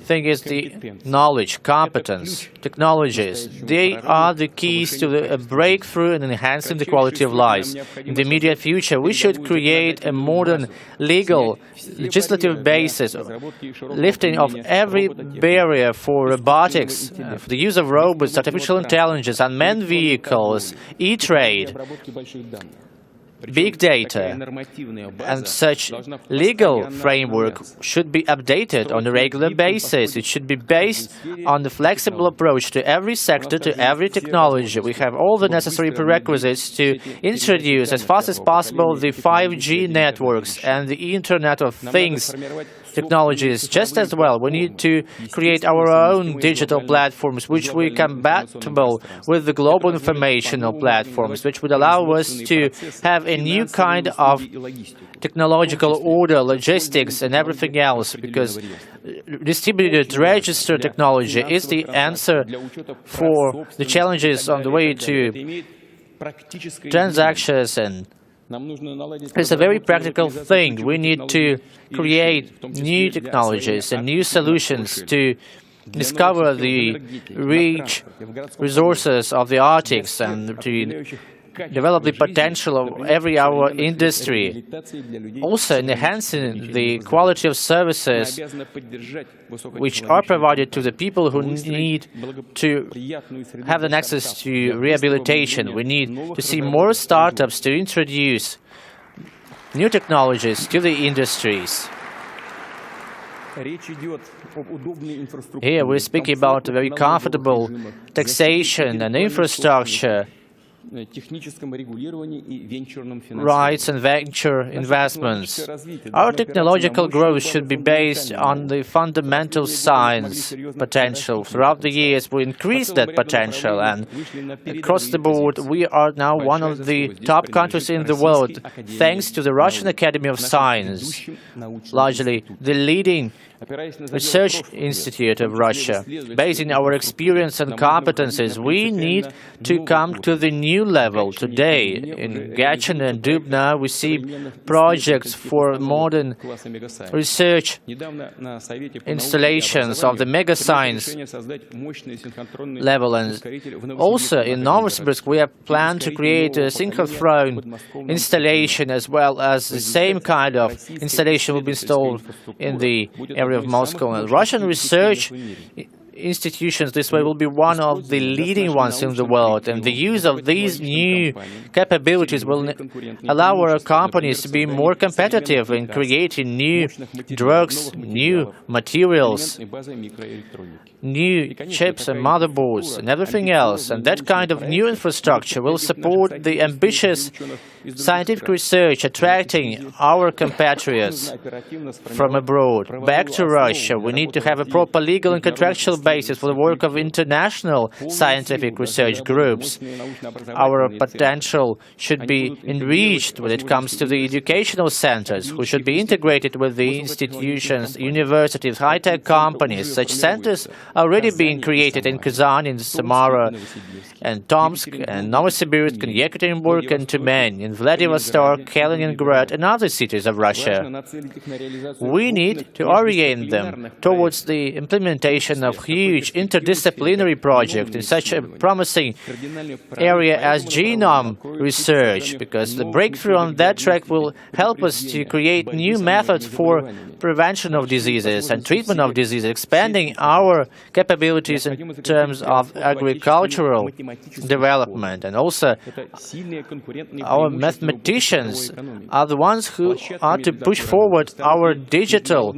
thing is the knowledge, competence, technologies. They are the keys to a breakthrough in enhancing the quality of lives. In the immediate future, we should create a modern legislative basis, lifting of every barrier for robotics, for the use of robots, artificial intelligence, unmanned vehicles, e-trade, big data, and such legal framework should be updated on a regular basis. It should be based on the flexible approach to every sector, to every technology. We have all the necessary prerequisites to introduce as fast as possible the 5G networks and the Internet of Things technologies just as well. We need to create our own digital platforms which will be compatible with the global informational platforms, which would allow us to have a new kind of technological order, logistics and everything else, because distributed register technology is the answer for the challenges on the way to transactions, and it's a very practical thing. We need to create new technologies and new solutions to discover the rich resources of the Arctics and to develop the potential of every our industry. Also, enhancing the quality of services which are provided to the people who need to have an access to rehabilitation. We need to see more startups to introduce new technologies to the industries. Here we're speaking about a very comfortable taxation and infrastructure rights and venture investments. Our technological growth should be based on the fundamental science potential. Throughout the years, we increased that potential, and across the board, we are now one of the top countries in the world, thanks to the Russian Academy of Science, largely the leading research institute of Russia. Based on our experience and competences, we need to come to the new level. Today, in Gachina and Dubna, we see projects for modern research installations of the mega science level. And also in Novosibirsk, we have planned to create a synchrotron installation, as well as the same kind of installation will be installed in the area of Moscow. And Russian research institutions this way will be one of the leading ones in the world, and the use of these new capabilities will allow our companies to be more competitive in creating new drugs, new materials, new chips and motherboards and everything else. And that kind of new infrastructure will support the ambitious scientific research, attracting our compatriots from abroad back to Russia. We need to have a proper legal and contractual basis for the work of international scientific research groups. Our potential should be enriched when it comes to the educational centers, who should be integrated with the institutions, universities, high-tech companies. Such centers are already being created in Kazan, in Samara, and Tomsk, and Novosibirsk, and Yekaterinburg, and Tyumen, in Vladivostok, Kaliningrad, and other cities of Russia. We need to orient them towards the implementation of huge interdisciplinary projects in such a promising area as genome research, because the breakthrough on that track will help us to create new methods for prevention of diseases and treatment of diseases, expanding our capabilities in terms of agricultural development. And also, our mathematicians are the ones who are to push forward our digital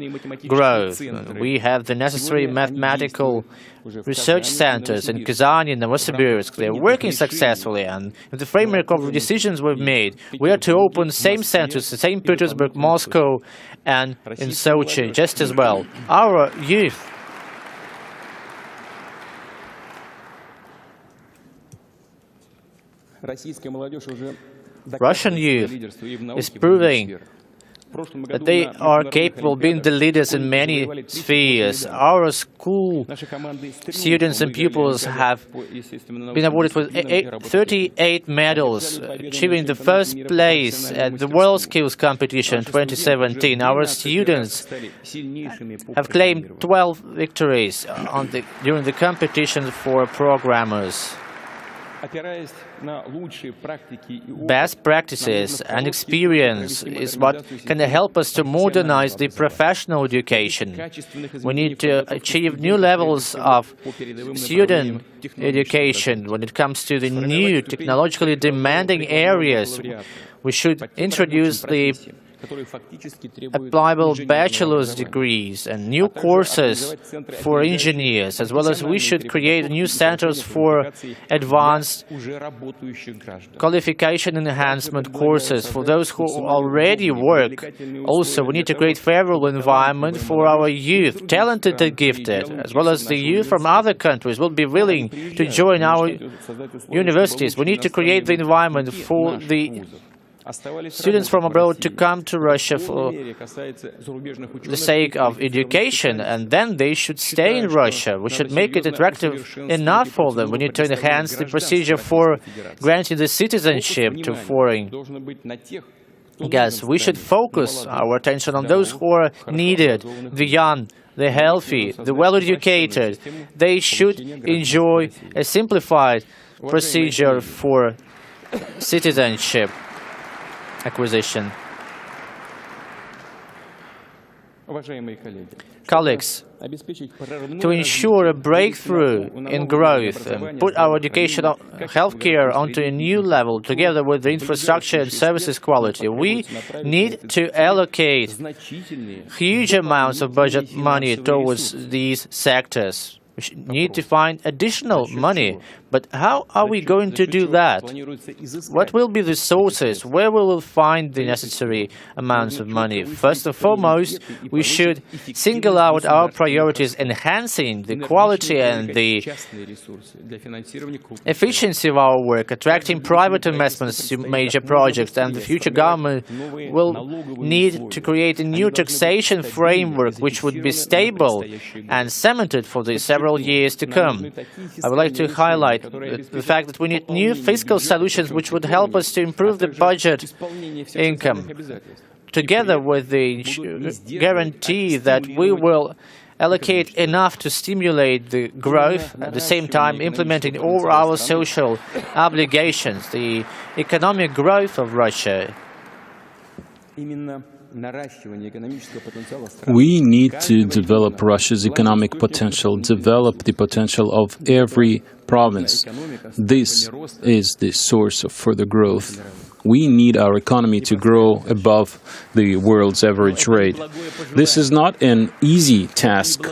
growth. We have the necessary mathematical research centers in Kazan and Novosibirsk. They are working successfully, and in the framework of the decisions we've made, we are to open same centers in St. Petersburg, Moscow, and in Sochi just as well. Our youth Russian youth is proving that they are capable of being the leaders in many spheres. Our school students and pupils have been awarded with 38 medals, achieving the first place at the World Skills Competition 2017. Our students have claimed 12 victories during the competition for programmers. Best practices and experience is what can help us to modernize the professional education. We need to achieve new levels of student education when it comes to the new technologically demanding areas. We should introduce the applicable bachelor's degrees and new courses for engineers, as well as we should create new centers for advanced qualification enhancement courses for those who already work. Also, we need to create favorable environment for our youth, talented and gifted, as well as the youth from other countries will be willing to join our universities. We need to create the environment for the students from abroad to come to Russia for the sake of education, and then they should stay in Russia. We should make it attractive enough for them. We need to enhance the procedure for granting the citizenship to foreign guests. We should focus our attention on those who are needed, the young, the healthy, the well-educated. They should enjoy a simplified procedure for citizenship acquisition. Colleagues, to ensure a breakthrough in growth and put our education and healthcare onto a new level, together with the infrastructure and services quality, we need to allocate huge amounts of budget money towards these sectors. We need to find additional money. But how are we going to do that? What will be the sources? Where we will find the necessary amounts of money? First and foremost, we should single out our priorities, enhancing the quality and the efficiency of our work, attracting private investments to major projects, and the future government will need to create a new taxation framework which would be stable and cemented for the several years to come. I would like to highlight the fact that we need new fiscal solutions which would help us to improve the budget income, together with the guarantee that we will allocate enough to stimulate the growth, at the same time implementing all our social obligations, the economic growth of Russia. We need to develop Russia's economic potential, develop the potential of every province. This is the source of further growth. We need our economy to grow above the world's average rate. This is not an easy task,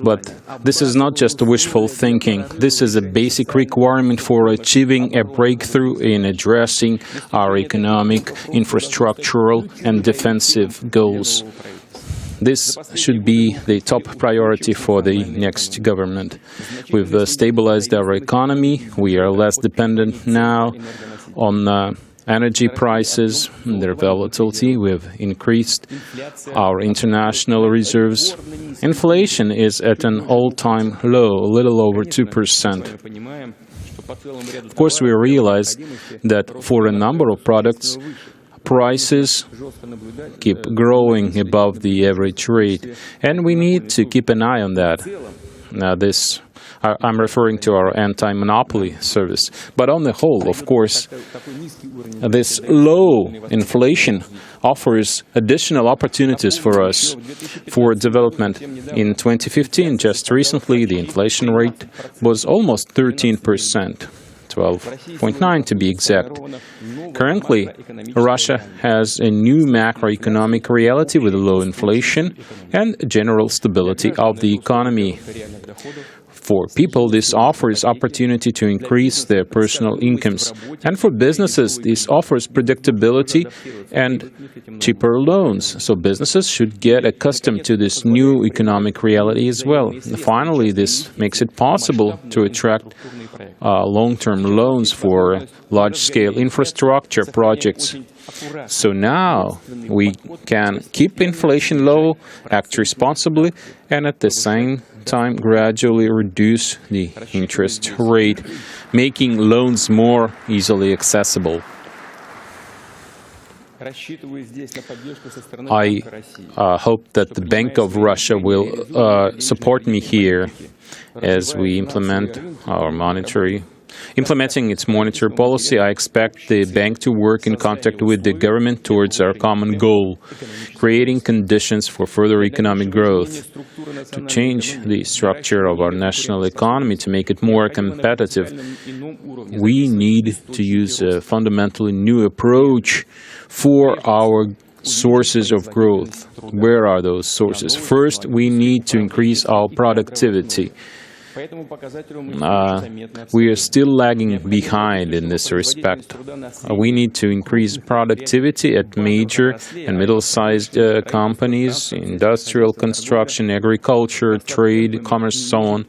but this is not just wishful thinking. This is a basic requirement for achieving a breakthrough in addressing our economic, infrastructural, and defensive goals. This should be the top priority for the next government. We've stabilized our economy. We are less dependent now on energy prices, their volatility. We've increased our international reserves. Inflation is at an all-time low, a little over 2%. Of course, we realize that for a number of products, prices keep growing above the average rate, and we need to keep an eye on that. Now, I'm referring to our anti-monopoly service. But on the whole, of course, this low inflation offers additional opportunities for us for development. In 2015, just recently, the inflation rate was almost 13%, 12.9 to be exact. Currently, Russia has a new macroeconomic reality with low inflation and general stability of the economy. For people, this offers opportunity to increase their personal incomes. And for businesses, this offers predictability and cheaper loans. So businesses should get accustomed to this new economic reality as well. And finally, this makes it possible to attract long-term loans for large-scale infrastructure projects. So now we can keep inflation low, act responsibly, and at the same time gradually reduce the interest rate, making loans more easily accessible. I hope that the Bank of Russia will support me here as we implement our Implementing its monetary policy, I expect the bank to work in contact with the government towards our common goal, creating conditions for further economic growth, to change the structure of our national economy to make it more competitive. We need to use a fundamentally new approach for our sources of growth. Where are those sources? First, we need to increase our productivity. We are still lagging behind in this respect. We need to increase productivity at major and middle-sized companies, industrial construction, agriculture, trade, commerce, so on.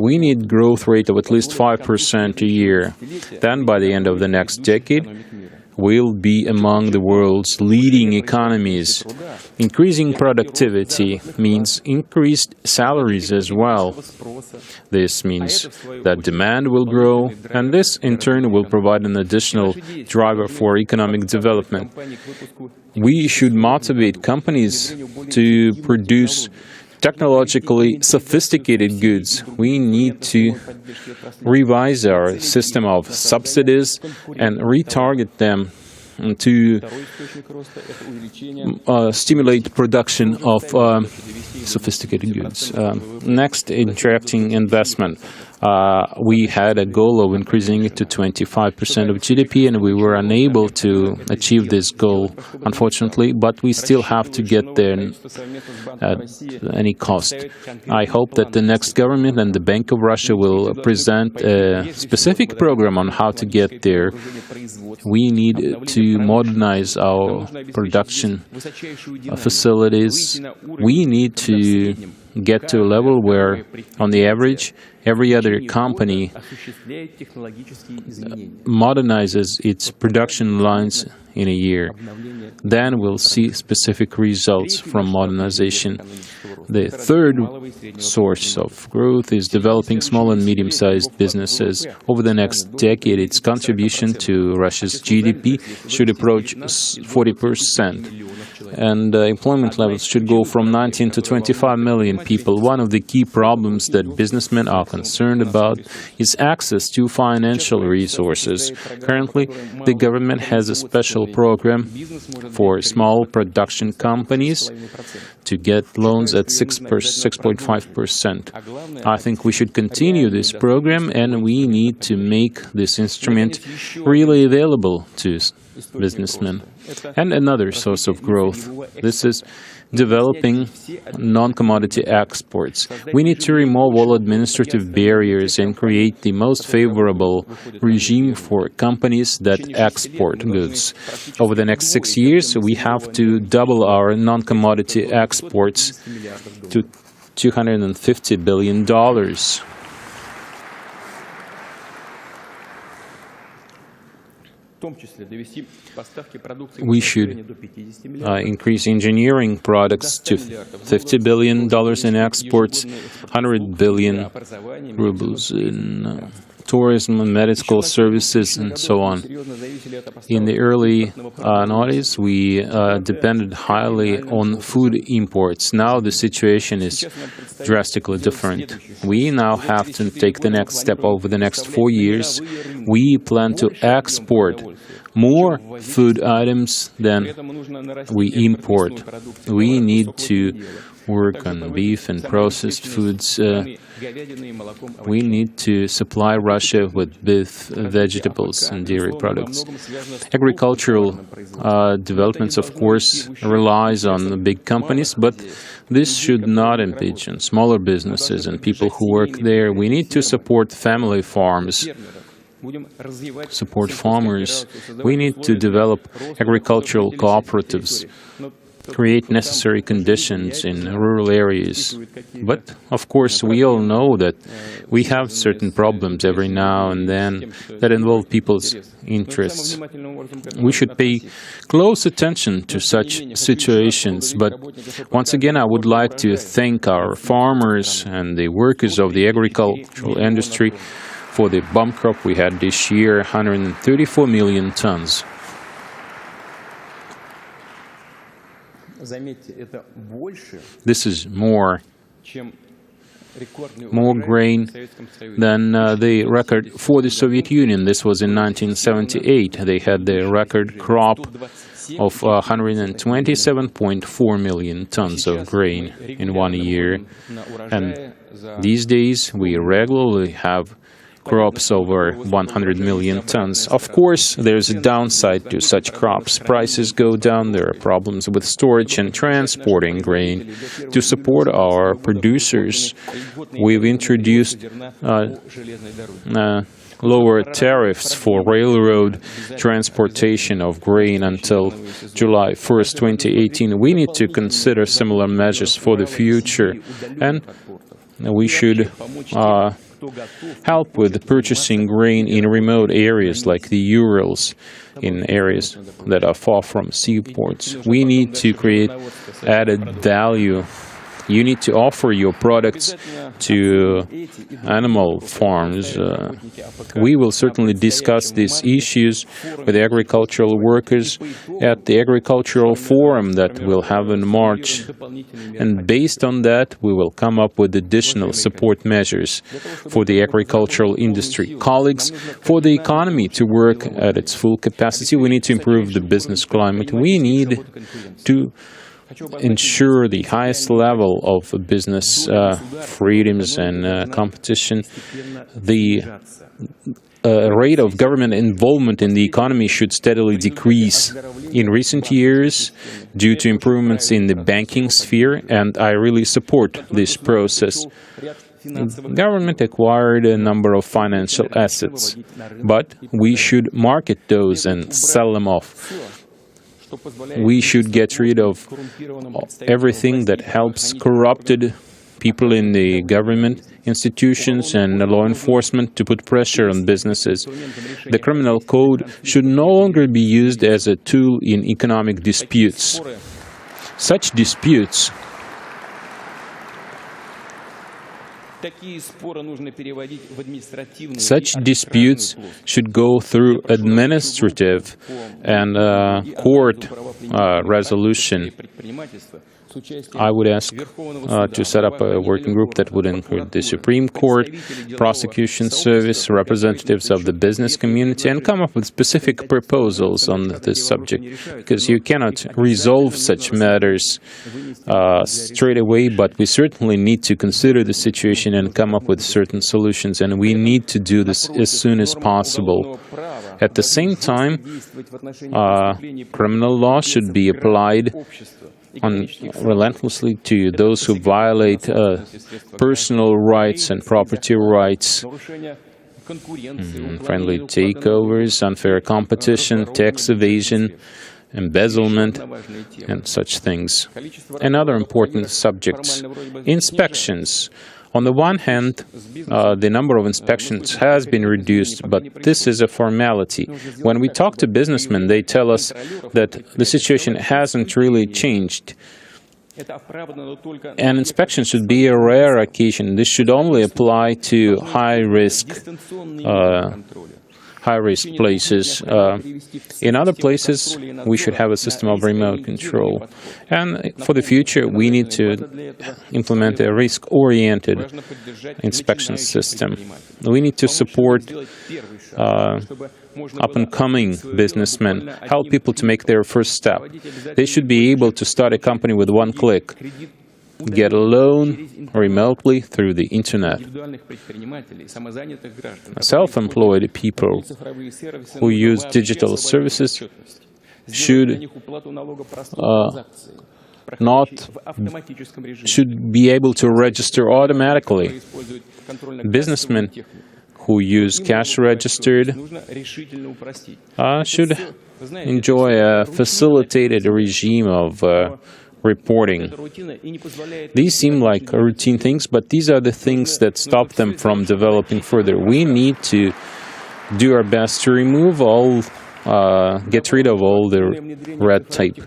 We need growth rate of at least 5% a year. Then, by the end of the next decade, we'll be among the world's leading economies. Increasing productivity means increased salaries as well. This means that demand will grow, and this in turn will provide an additional driver for economic development. We should motivate companies to produce technologically sophisticated goods. We need to revise our system of subsidies and retarget them to stimulate production of sophisticated goods. Next, attracting investment. We had a goal of increasing it to 25% of GDP, and we were unable to achieve this goal, unfortunately, but we still have to get there at any cost. I hope that the next government and the Bank of Russia will present a specific program on how to get there. We need to modernize our production facilities. We need to get to a level where, on the average, every other company modernizes its production lines in a year. Then we'll see specific results from modernization. The third source of growth is developing small and medium-sized businesses. Over the next decade, its contribution to Russia's GDP should approach 40%. And employment levels should go from 19 to 25 million people. One of the key problems that businessmen are concerned about is access to financial resources. Currently, the government has a special program for small production companies to get loans at 6.5%. I think we should continue this program, and we need to make this instrument really available to businessmen. And another source of growth, this is developing non-commodity exports. We need to remove all administrative barriers and create the most favorable regime for companies that export goods. Over the next 6 years, we have to double our non-commodity exports to $250 billion. We should increase engineering products to $50 billion in exports, 100 billion rubles in tourism and medical services, and so on. In the early noughties, we depended highly on food imports. Now the situation is drastically different. We now have to take the next step. Over the next 4 years, we plan to export more food items than we import. We need to work on beef and processed foods. We need to supply Russia with beef, vegetables, and dairy products. Agricultural developments, of course, relies on the big companies, but this should not impinge on smaller businesses and people who work there. We need to support family farms, support farmers. We need to develop agricultural cooperatives, create necessary conditions in rural areas. But, of course, we all know that we have certain problems every now and then that involve people's interests. We should pay close attention to such situations. But, once again, I would like to thank our farmers and the workers of the agricultural industry for the bomb crop we had this year, 134 million tons. This is more grain than the record for the Soviet Union. This was in 1978. They had the record crop of 127.4 million tons of grain in 1 year. And these days, we regularly have crops over 100 million tons. Of course, there's a downside to such crops. Prices go down, there are problems with storage and transporting grain. To support our producers, we've introduced lower tariffs for railroad transportation of grain until July 1st, 2018. We need to consider similar measures for the future, and we should help with purchasing grain in remote areas like the Urals, in areas that are far from seaports. We need to create added value. You need to offer your products to animal farms. We will certainly discuss these issues with the agricultural workers at the agricultural forum that we'll have in March. And based on that, we will come up with additional support measures for the agricultural industry. Colleagues, for the economy to work at its full capacity, we need to improve the business climate. We need to ensure the highest level of business freedoms and competition. The rate of government involvement in the economy should steadily decrease in recent years due to improvements in the banking sphere, and I really support this process. Government acquired a number of financial assets, but we should market those and sell them off. We should get rid of everything that helps corrupted people in the government institutions and law enforcement to put pressure on businesses. The criminal code should no longer be used as a tool in economic disputes. Such disputes should go through administrative and court resolution. I would ask to set up a working group that would include the Supreme Court, prosecution service, representatives of the business community, and come up with specific proposals on this subject, because you cannot resolve such matters straight away, but we certainly need to consider the situation and come up with certain solutions, and we need to do this as soon as possible. At the same time, criminal law should be applied relentlessly to those who violate personal rights and property rights, friendly takeovers, unfair competition, tax evasion, embezzlement, and such things. And other important subjects. Inspections. On the one hand, the number of inspections has been reduced, but this is a formality. When we talk to businessmen, they tell us that the situation hasn't really changed. And inspection should be a rare occasion. This should only apply to high-risk places. In other places, we should have a system of remote control. And for the future, we need to implement a risk-oriented inspection system. We need to support up-and-coming businessmen, help people to make their first step. They should be able to start a company with one click, get a loan remotely through the internet. Self-employed people who use digital services should be able to register automatically. Businessmen who use cash registered should enjoy a facilitated regime of reporting. These seem like routine things, but these are the things that stop them from developing further. We need to do our best to remove get rid of all the red tape.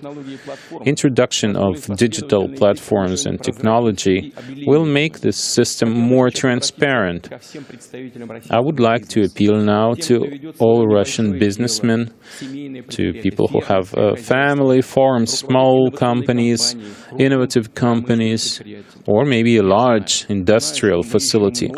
Introduction of digital platforms and technology will make this system more transparent. I would like to appeal now to all Russian businessmen, to people who have family farms, small companies, innovative companies, or maybe a large industrial facility.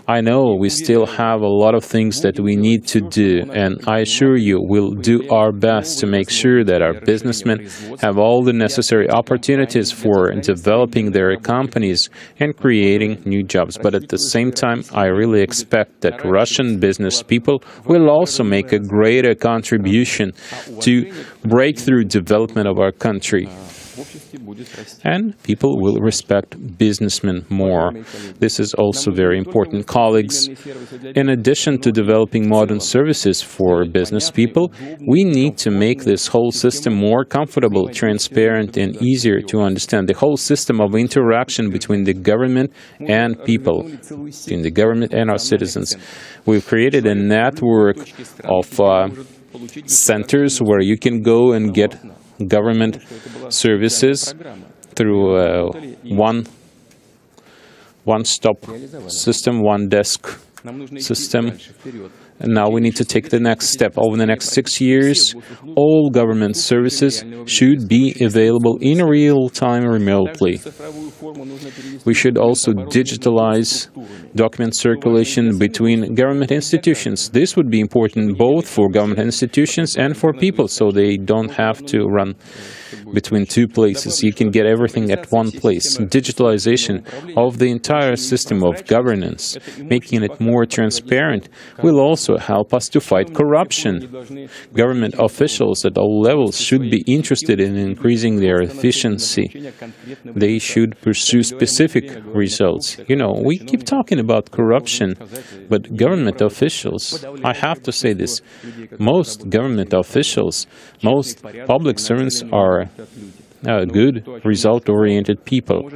I know we still have a lot of things that we need to do, and I assure you we'll do our best to make sure that our businessmen have all the necessary opportunities for developing their companies and creating new jobs. But at the same time, I really expect that Russian business people will also make a greater contribution to breakthrough development of our country. And people will respect businessmen more. This is also very important. Colleagues, in addition to developing modern services for business people, we need to make this whole system more comfortable, transparent, and easier to understand. The whole system of interaction between the government and people, between the government and our citizens. We've created a network of centers where you can go and get government services through a one-stop system, one-desk system. And now we need to take the next step. Over the next 6 years, all government services should be available in real time remotely. We should also digitalize document circulation between government institutions. This would be important both for government institutions and for people, so they don't have to run between two places. You can get everything at one place. Digitalization of the entire system of governance, making it more transparent, will also help us to fight corruption. Government officials at all levels should be interested in increasing their efficiency. They should pursue specific results. You know, we keep talking about corruption, but government officials, I have to say this, most government officials, most public servants are good, result-oriented people.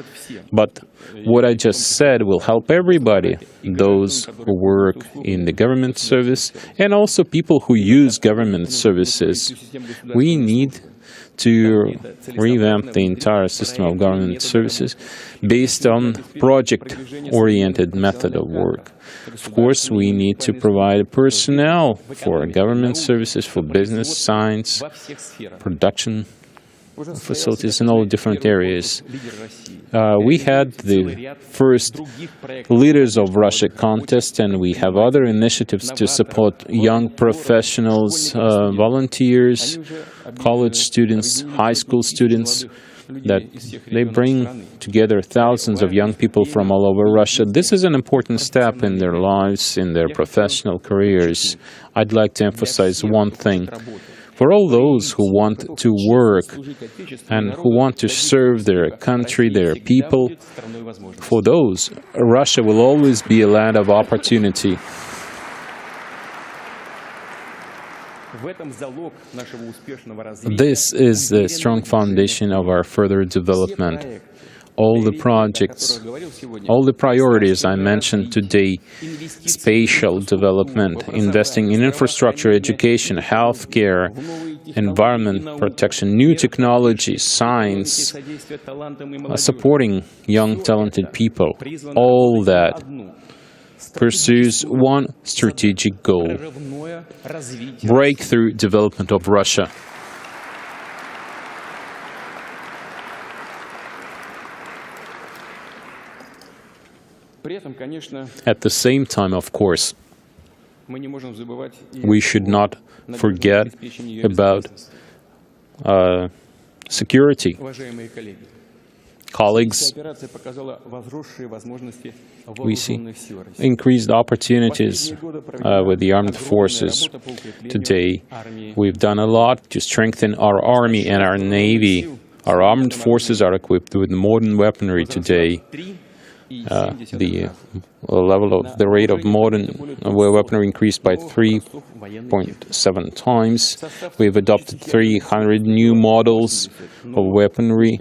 But what I just said will help everybody, those who work in the government service and also people who use government services. We need to revamp the entire system of government services based on project-oriented method of work. Of course, we need to provide personnel for government services, for business, science, production facilities in all different areas. We had the first Leaders of Russia contest, and we have other initiatives to support young professionals, volunteers, college students, high school students, that they bring together thousands of young people from all over Russia. This is an important step in their lives, in their professional careers. I'd like to emphasize one thing. For all those who want to work and who want to serve their country, their people, for those, Russia will always be a land of opportunity. This is the strong foundation of our further development. All the projects, all the priorities I mentioned today, spatial development, investing in infrastructure, education, healthcare, environment protection, new technologies, science, supporting young talented people, all that pursues one strategic goal: breakthrough development of Russia. At the same time, of course, we should not forget about security. Colleagues, we see increased opportunities with the armed forces today. We've done a lot to strengthen our army and our navy. Our armed forces are equipped with modern weaponry today. The level of the rate of modern weaponry increased by 3.7 times. We've adopted 300 new models of weaponry,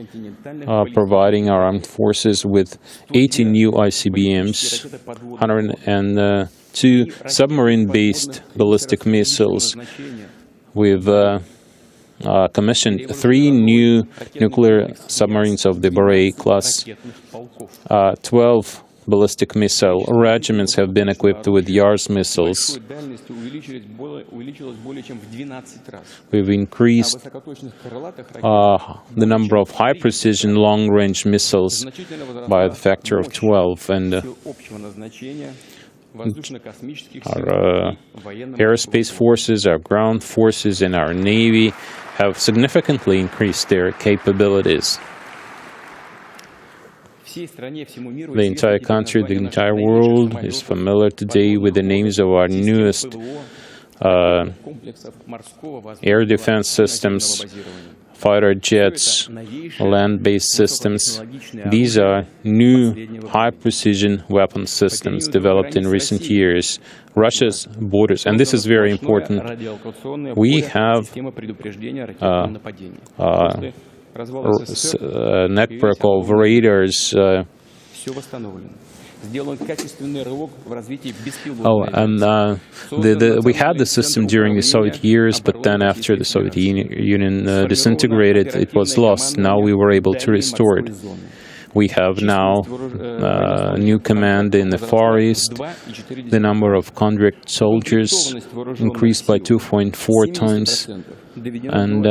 providing our armed forces with 80 new ICBMs, 102 submarine-based ballistic missiles. We've commissioned 3 new nuclear submarines of the Borei class. 12 ballistic missile regiments have been equipped with Yars missiles. We've increased the number of high-precision long-range missiles by a factor of 12, and our aerospace forces, our ground forces, and our navy have significantly increased their capabilities. The entire country, the entire world is familiar today with the names of our newest air defense systems, fighter jets, land-based systems. These are new high-precision weapon systems developed in recent years. Russia's borders, and this is very important, we have a network of radars. We had the system during the Soviet years, but then after the Soviet Union disintegrated, it was lost. Now we were able to restore it. We have now a new command in the Far East. The number of convict soldiers increased by 2.4 times, and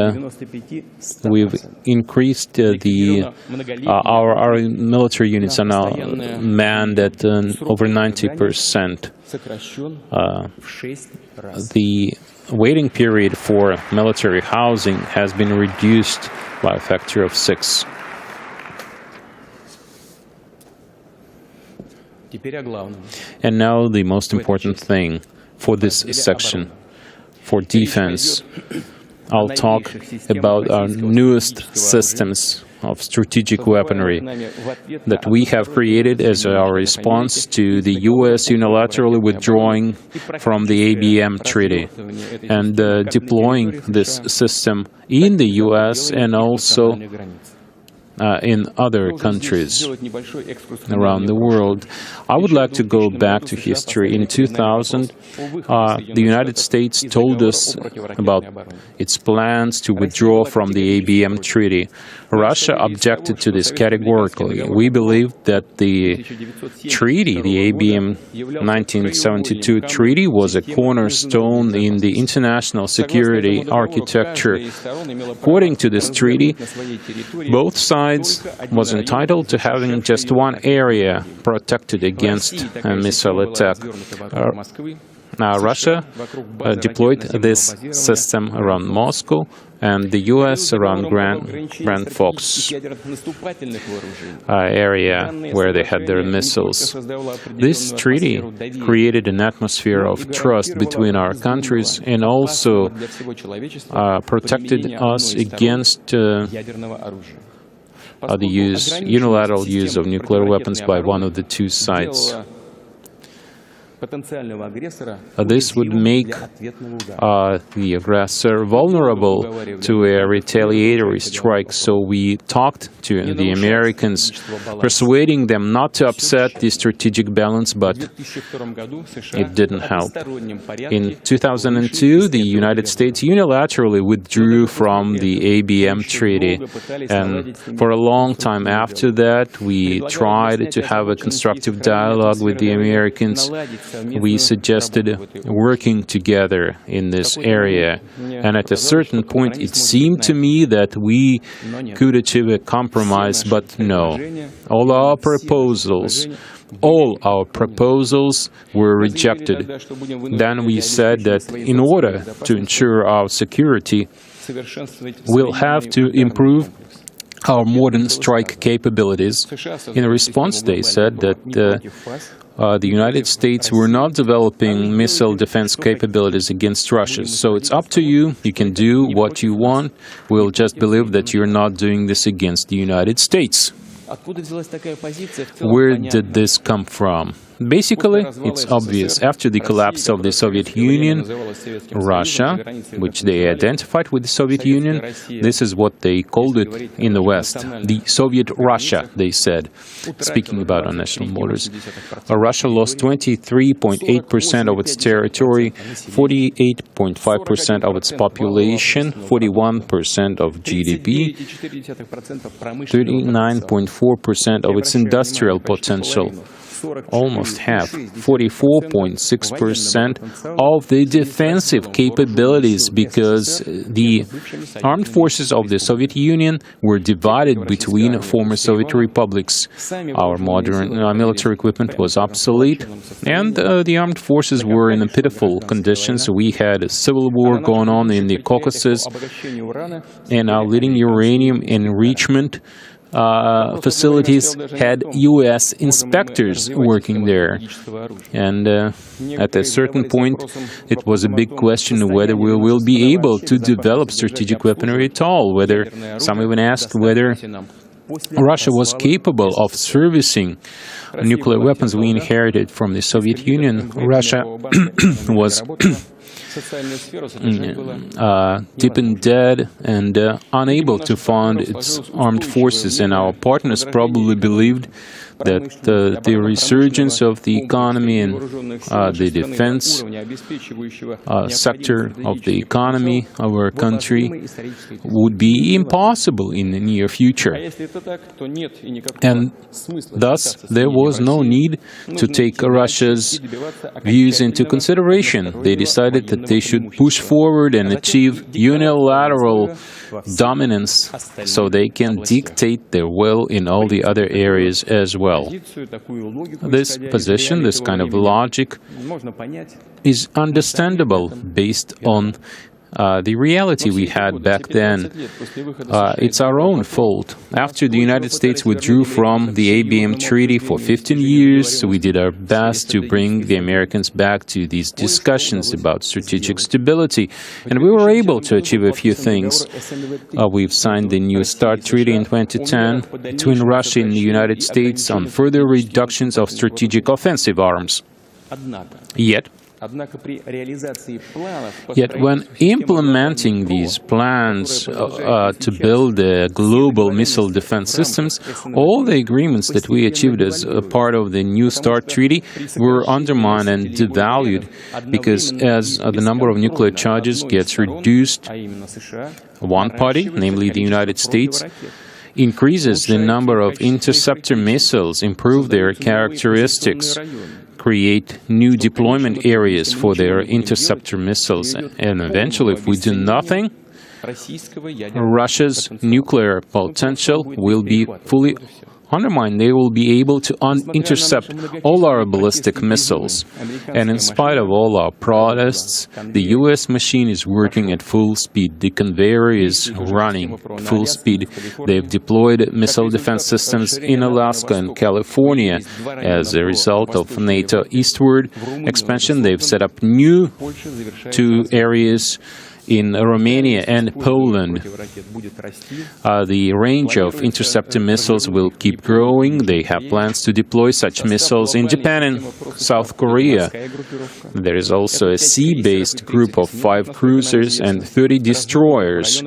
we've increased our military units are now manned at over 90%. The waiting period for military housing has been reduced by a factor of 6. And now the most important thing for this section, for defense. I'll talk about our newest systems of strategic weaponry that we have created as our response to the U.S. unilaterally withdrawing from the ABM treaty and deploying this system in the U.S. and also in other countries around the world. I would like to go back to history. In 2000, the United States told us about its plans to withdraw from the ABM treaty. Russia objected to this categorically. We believed that the treaty, the ABM 1972 treaty, was a cornerstone in the international security architecture. According to this treaty, both sides was entitled to having just one area protected against a missile attack. Now, Russia deployed this system around Moscow and the U.S. around Grand Fox area where they had their missiles. This treaty created an atmosphere of trust between our countries and also protected us against the unilateral use of nuclear weapons by one of the two sides. This would make the aggressor vulnerable to a retaliatory strike, so we talked to the Americans, persuading them not to upset the strategic balance, but it didn't help. In 2002, the United States unilaterally withdrew from the ABM treaty, and for a long time after that, we tried to have a constructive dialogue with the Americans. We suggested working together in this area, and at a certain point it seemed to me that we could achieve a compromise, but no. All our proposals were rejected. Then we said that in order to ensure our security, we'll have to improve our modern strike capabilities. In response, they said that the United States were not developing missile defense capabilities against Russia. So it's up to you. You can do what you want. We'll just believe that you're not doing this against the United States. Where did this come from? Basically, it's obvious. After the collapse of the Soviet Union, Russia, which they identified with the Soviet Union, this is what they called it in the West. The Soviet Russia, they said, speaking about our national borders. Russia lost 23.8% of its territory, 48.5% of its population, 41% of GDP, 39.4% of its industrial potential. Almost half, 44.6% of the defensive capabilities, because the armed forces of the Soviet Union were divided between former Soviet republics. Our modern military equipment was obsolete, and the armed forces were in pitiful conditions. We had a civil war going on in the Caucasus, and our leading uranium enrichment facilities had U.S. inspectors working there. And at a certain point, it was a big question whether we will be able to develop strategic weaponry at all, whether some even asked whether Russia was capable of servicing nuclear weapons we inherited from the Soviet Union. Russia was deep in debt and unable to fund its armed forces, and our partners probably believed that the resurgence of the economy and the defense sector of the economy of our country would be impossible in the near future. And thus, there was no need to take Russia's views into consideration. They decided that they should push forward and achieve unilateral dominance so they can dictate their will in all the other areas as well. This position, this kind of logic, is understandable based on the reality we had back then. It's our own fault. After the United States withdrew from the ABM Treaty for 15 years, we did our best to bring the Americans back to these discussions about strategic stability, and we were able to achieve a few things. We've signed the New START Treaty in 2010 between Russia and the United States on further reductions of strategic offensive arms. Yet, when implementing these plans to build global missile defense systems, all the agreements that we achieved as a part of the New START Treaty were undermined and devalued because as the number of nuclear charges gets reduced, one party, namely the United States, increases the number of interceptor missiles, improve their characteristics, create new deployment areas for their interceptor missiles, and eventually, if we do nothing, Russia's nuclear potential will be fully undermined. They will be able to intercept all our ballistic missiles. And in spite of all our protests, the U.S. machine is working at full speed. The conveyor is running full speed. They've deployed missile defense systems in Alaska and California. As a result of NATO eastward expansion, they've set up new 2 areas in Romania and Poland. The range of interceptor missiles will keep growing. They have plans to deploy such missiles in Japan and South Korea. There is also a sea-based group of 5 cruisers and 30 destroyers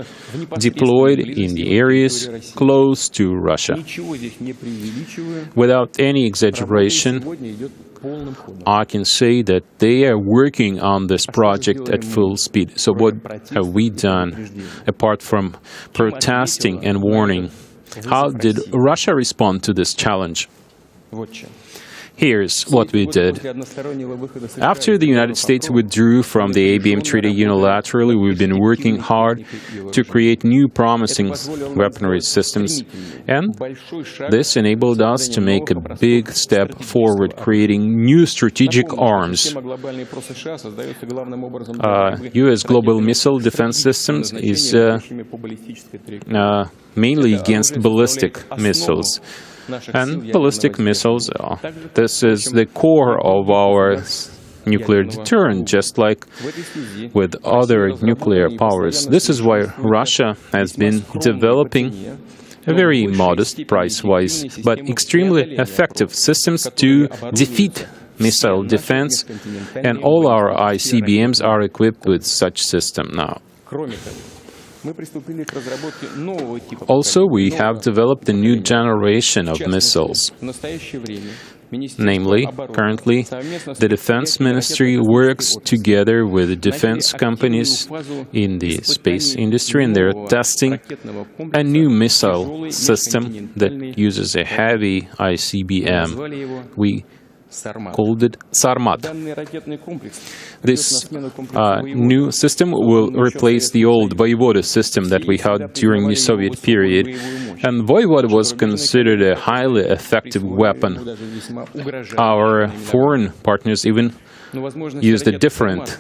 deployed in the areas close to Russia. Without any exaggeration, I can say that they are working on this project at full speed. So what have we done, apart from protesting and warning? How did Russia respond to this challenge? Here's what we did. After the United States withdrew from the ABM Treaty unilaterally, we've been working hard to create new promising weaponry systems, and this enabled us to make a big step forward, creating new strategic arms. U.S. global missile defense systems is mainly against ballistic missiles. And ballistic missiles, this is the core of our nuclear deterrent, just like with other nuclear powers. This is why Russia has been developing a very modest, price-wise, but extremely effective systems to defeat missile defense, and all our ICBMs are equipped with such system now. Also, we have developed a new generation of missiles. Namely, currently, the Defense Ministry works together with defense companies in the space industry, and they're testing a new missile system that uses a heavy ICBM. We called it Sarmat. This new system will replace the old Voivode system that we had during the Soviet period. And Voivode was considered a highly effective weapon. Our foreign partners even used a different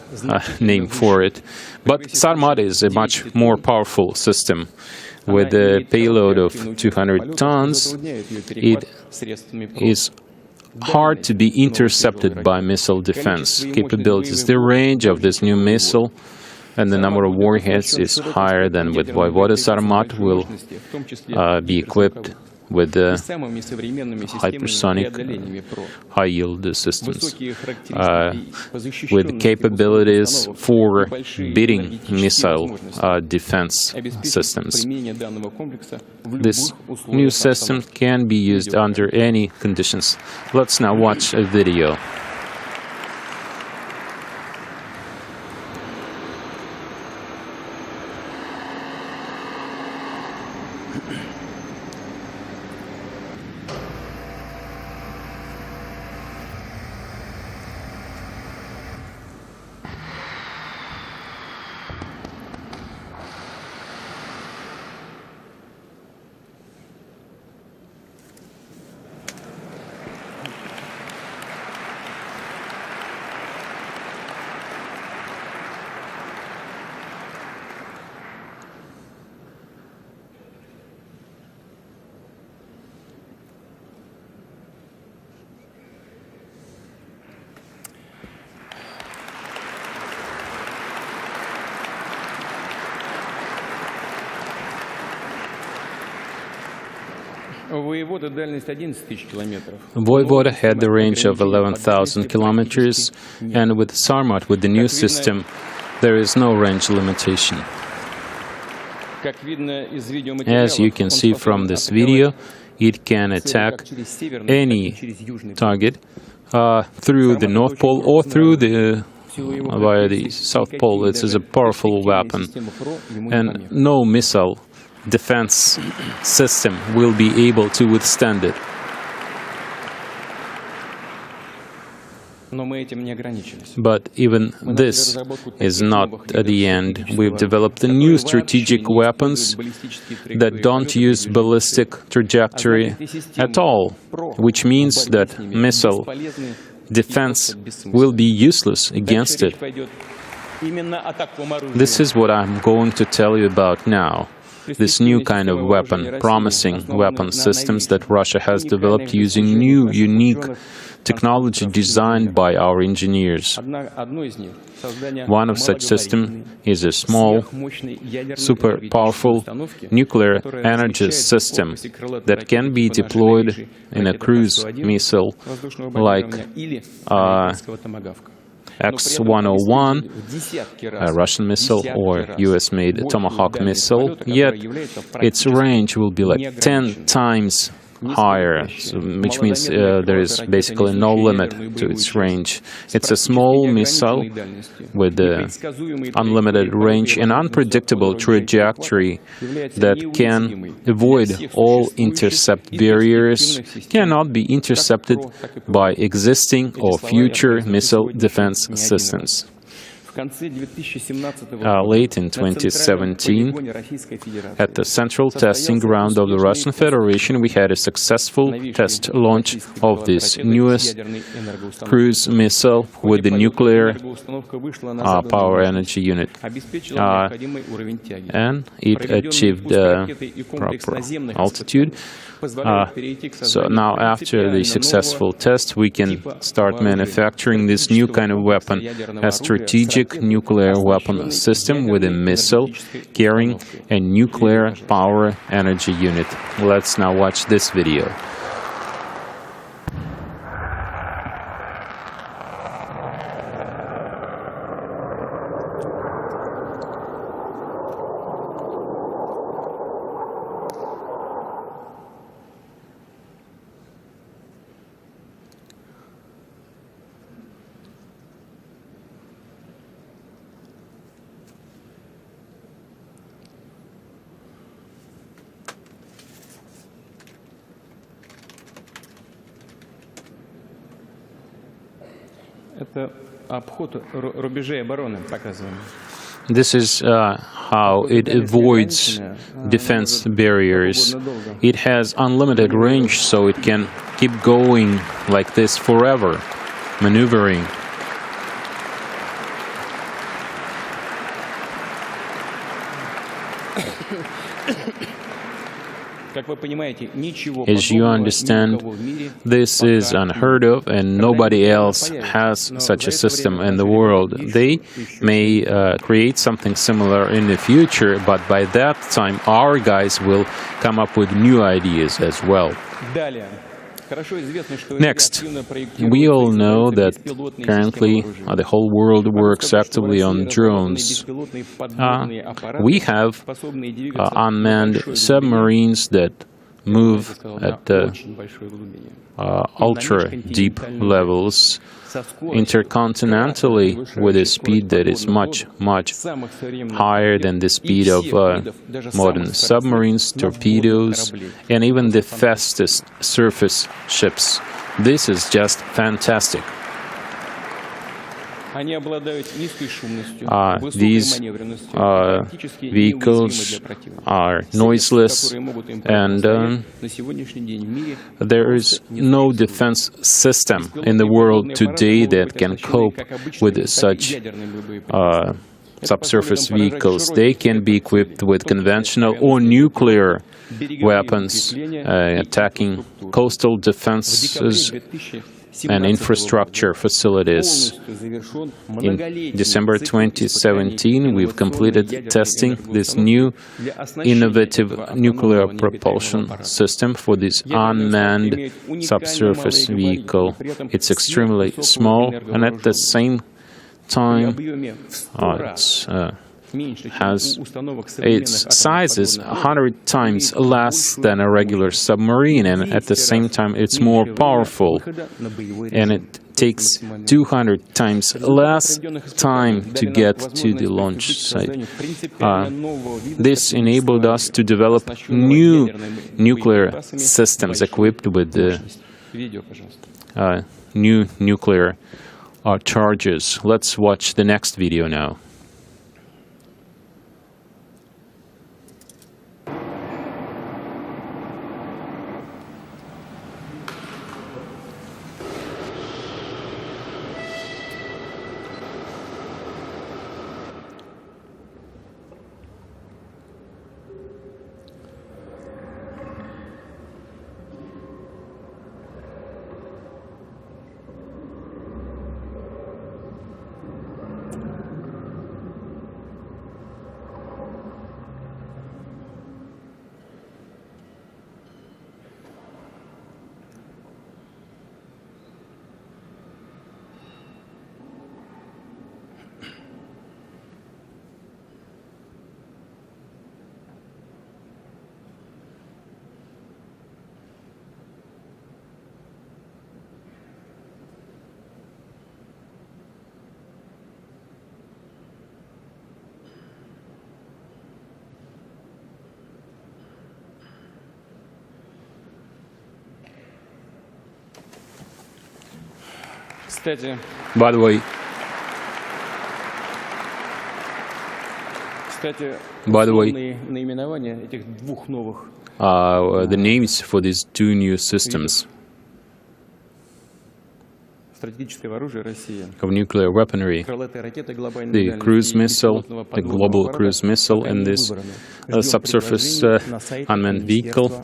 name for it. But Sarmat is a much more powerful system. With a payload of 200 tons, it is hard to be intercepted by missile defense capabilities. The range of this new missile and the number of warheads is higher than with Voivode. Sarmat will be equipped with the hypersonic high-yield systems, with capabilities for beating missile defense systems. This new system can be used under any conditions. Let's now watch a video. Voivode had the range of 11,000 kilometers, and with Sarmat, with the new system, there is no range limitation. As you can see from this video, it can attack any target through the North Pole or through via the South Pole. It is a powerful weapon, and no missile defense system will be able to withstand it. But even this is not the end. We've developed new strategic weapons that don't use ballistic trajectory at all, which means that missile defense will be useless against it. This is what I'm going to tell you about now. This new kind of weapon, promising weapon systems that Russia has developed using new, unique technology designed by our engineers. One of such systems is a small, super powerful nuclear energy system that can be deployed in a cruise missile like X-101, a Russian missile, or US-made Tomahawk missile, yet its range will be like 10 times higher, which means there is basically no limit to its range. It's a small missile with unlimited range and unpredictable trajectory that can avoid all intercept barriers, cannot be intercepted by existing or future missile defense systems. Late in 2017, at the central testing ground of the Russian Federation, we had a successful test launch of this newest cruise missile with the nuclear power energy unit. And it achieved proper altitude. So now, after the successful test, we can start manufacturing this new kind of weapon, a strategic nuclear weapon system with a missile carrying a nuclear power energy unit. Let's now watch this video. This is how it avoids defense barriers. It has unlimited range, so it can keep going like this forever, maneuvering. As you understand, this is unheard of, and nobody else has such a system in the world. They may create something similar in the future, but by that time, our guys will come up with new ideas as well. Next, we all know that currently the whole world works actively on drones. We have unmanned submarines that move at ultra-deep levels intercontinentally with a speed that is much higher than the speed of modern submarines, torpedoes, and even the fastest surface ships. This is just fantastic. These vehicles are noiseless, and there is no defense system in the world today that can cope with such subsurface vehicles. They can be equipped with conventional or nuclear weapons, attacking coastal defenses and infrastructure facilities. In December 2017, we've completed testing this new innovative nuclear propulsion system for this unmanned subsurface vehicle. It's extremely small, and at the same time, its size is 100 times less than a regular submarine, and at the same time it's more powerful, and it takes 200 times less time to get to the launch site. This enabled us to develop new nuclear systems equipped with new nuclear charges. Let's watch the next video now. By the way, the names for these two new systems of nuclear weaponry, the cruise missile, the global cruise missile, and this subsurface unmanned vehicle.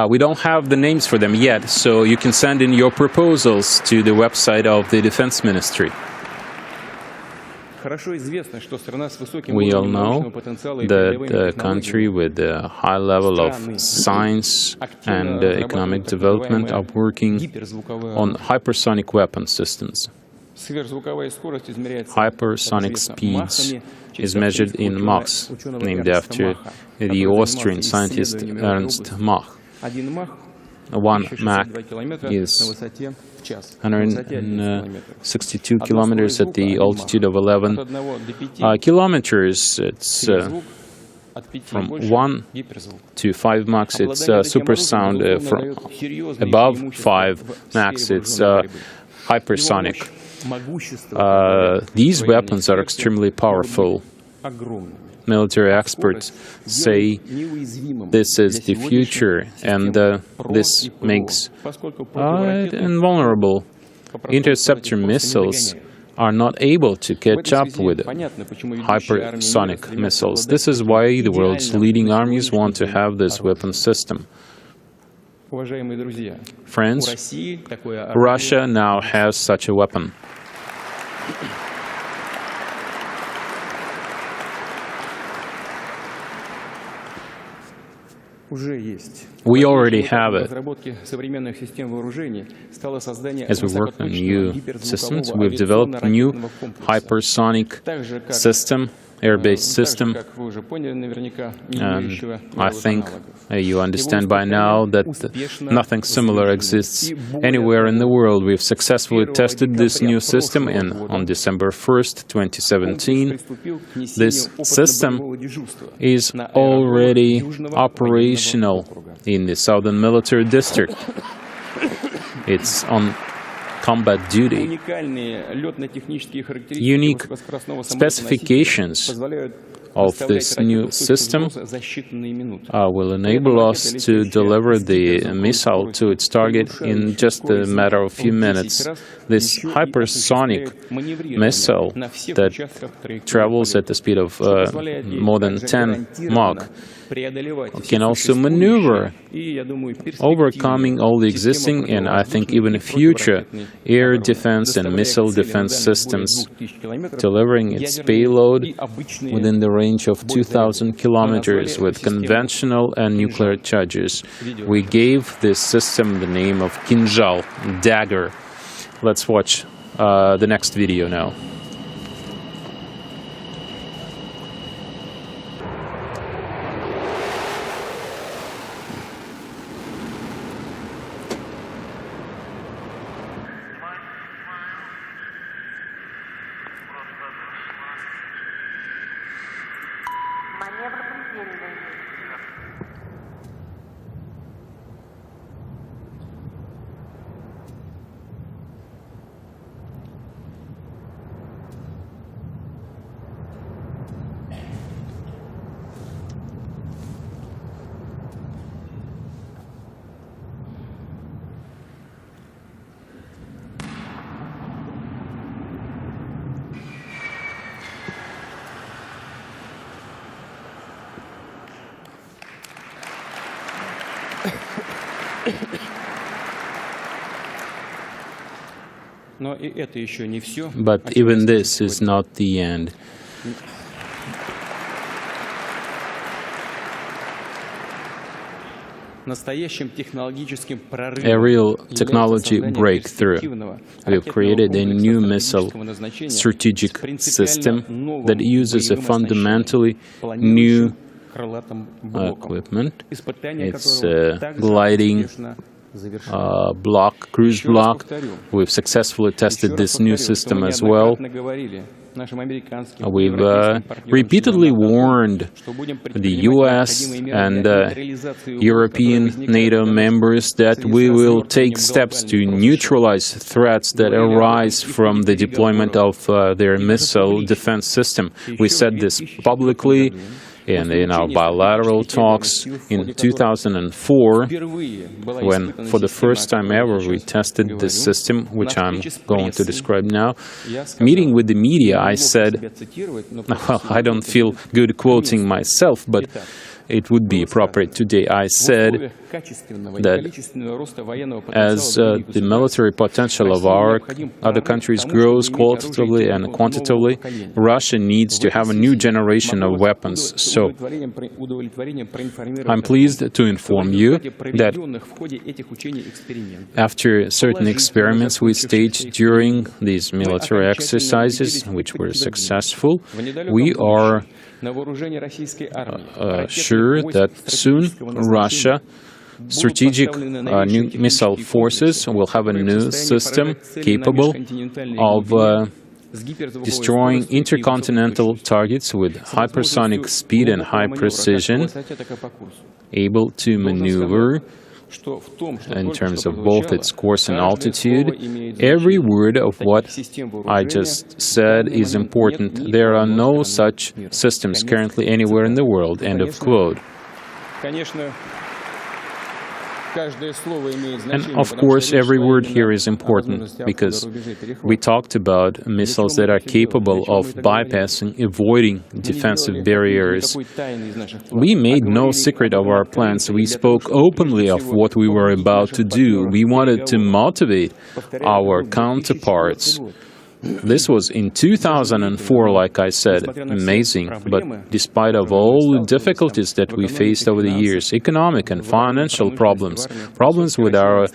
We don't have the names for them yet, so you can send in your proposals to the website of the Defense Ministry. We all know that a country with a high level of science and economic development are working on hypersonic weapon systems. Hypersonic speeds is measured in Machs, named after the Austrian scientist Ernst Mach. 1 Mach is 162 kilometers at the altitude of 11 kilometers. It's from 1 to 5 Machs, it's supersound. From above 5 Machs, it's hypersonic. These weapons are extremely powerful. Military experts say this is the future, and this makes it invulnerable. Interceptor missiles are not able to catch up with hypersonic missiles. This is why the world's leading armies want to have this weapon system. Friends, Russia now has such a weapon. We already have it. As we work on new systems, we've developed a new hypersonic system, air-based system, and I think you understand by now that nothing similar exists anywhere in the world. We've successfully tested this new system, and on December 1st, 2017, this system is already operational in the Southern Military District. It's on combat duty. Unique specifications of this new system will enable us to deliver the missile to its target in just a matter of a few minutes. This hypersonic missile that travels at the speed of more than 10 Mach can also maneuver, overcoming all the existing and I think even future air defense and missile defense systems, delivering its payload within the range of 2,000 kilometers with conventional and nuclear charges. We gave this system the name of Kinzhal, dagger. Let's watch the next video now. Маневр предельный. But even this is not the end. A real technology breakthrough. We've created a new missile strategic system that uses a fundamentally new equipment. It's gliding cruise block. We've successfully tested this new system as well. We've repeatedly warned the US and European NATO members that we will take steps to neutralize threats that arise from the deployment of their missile defense system. We said this publicly and in our bilateral talks in 2004, when for the first time ever we tested this system, which I'm going to describe now. Meeting with the media, I said, well, I don't feel good quoting myself, but it would be appropriate today. I said that as the military potential of our other countries grows qualitatively and quantitatively, Russia needs to have a new generation of weapons. So I'm pleased to inform you that after certain experiments we staged during these military exercises, which were successful, we are sure that soon Russia strategic new missile forces will have a new system capable of destroying intercontinental targets with hypersonic speed and high precision, able to maneuver in terms of both its course and altitude. Every word of what I just said is important. There are no such systems currently anywhere in the world. End of quote. And of course, every word here is important because we talked about missiles that are capable of bypassing, avoiding defensive barriers. We made no secret of our plans. We spoke openly of what we were about to do. We wanted to motivate our counterparts. This was in 2004, like I said, amazing, but despite of all the difficulties that we faced over the years, economic and financial problems, problems with our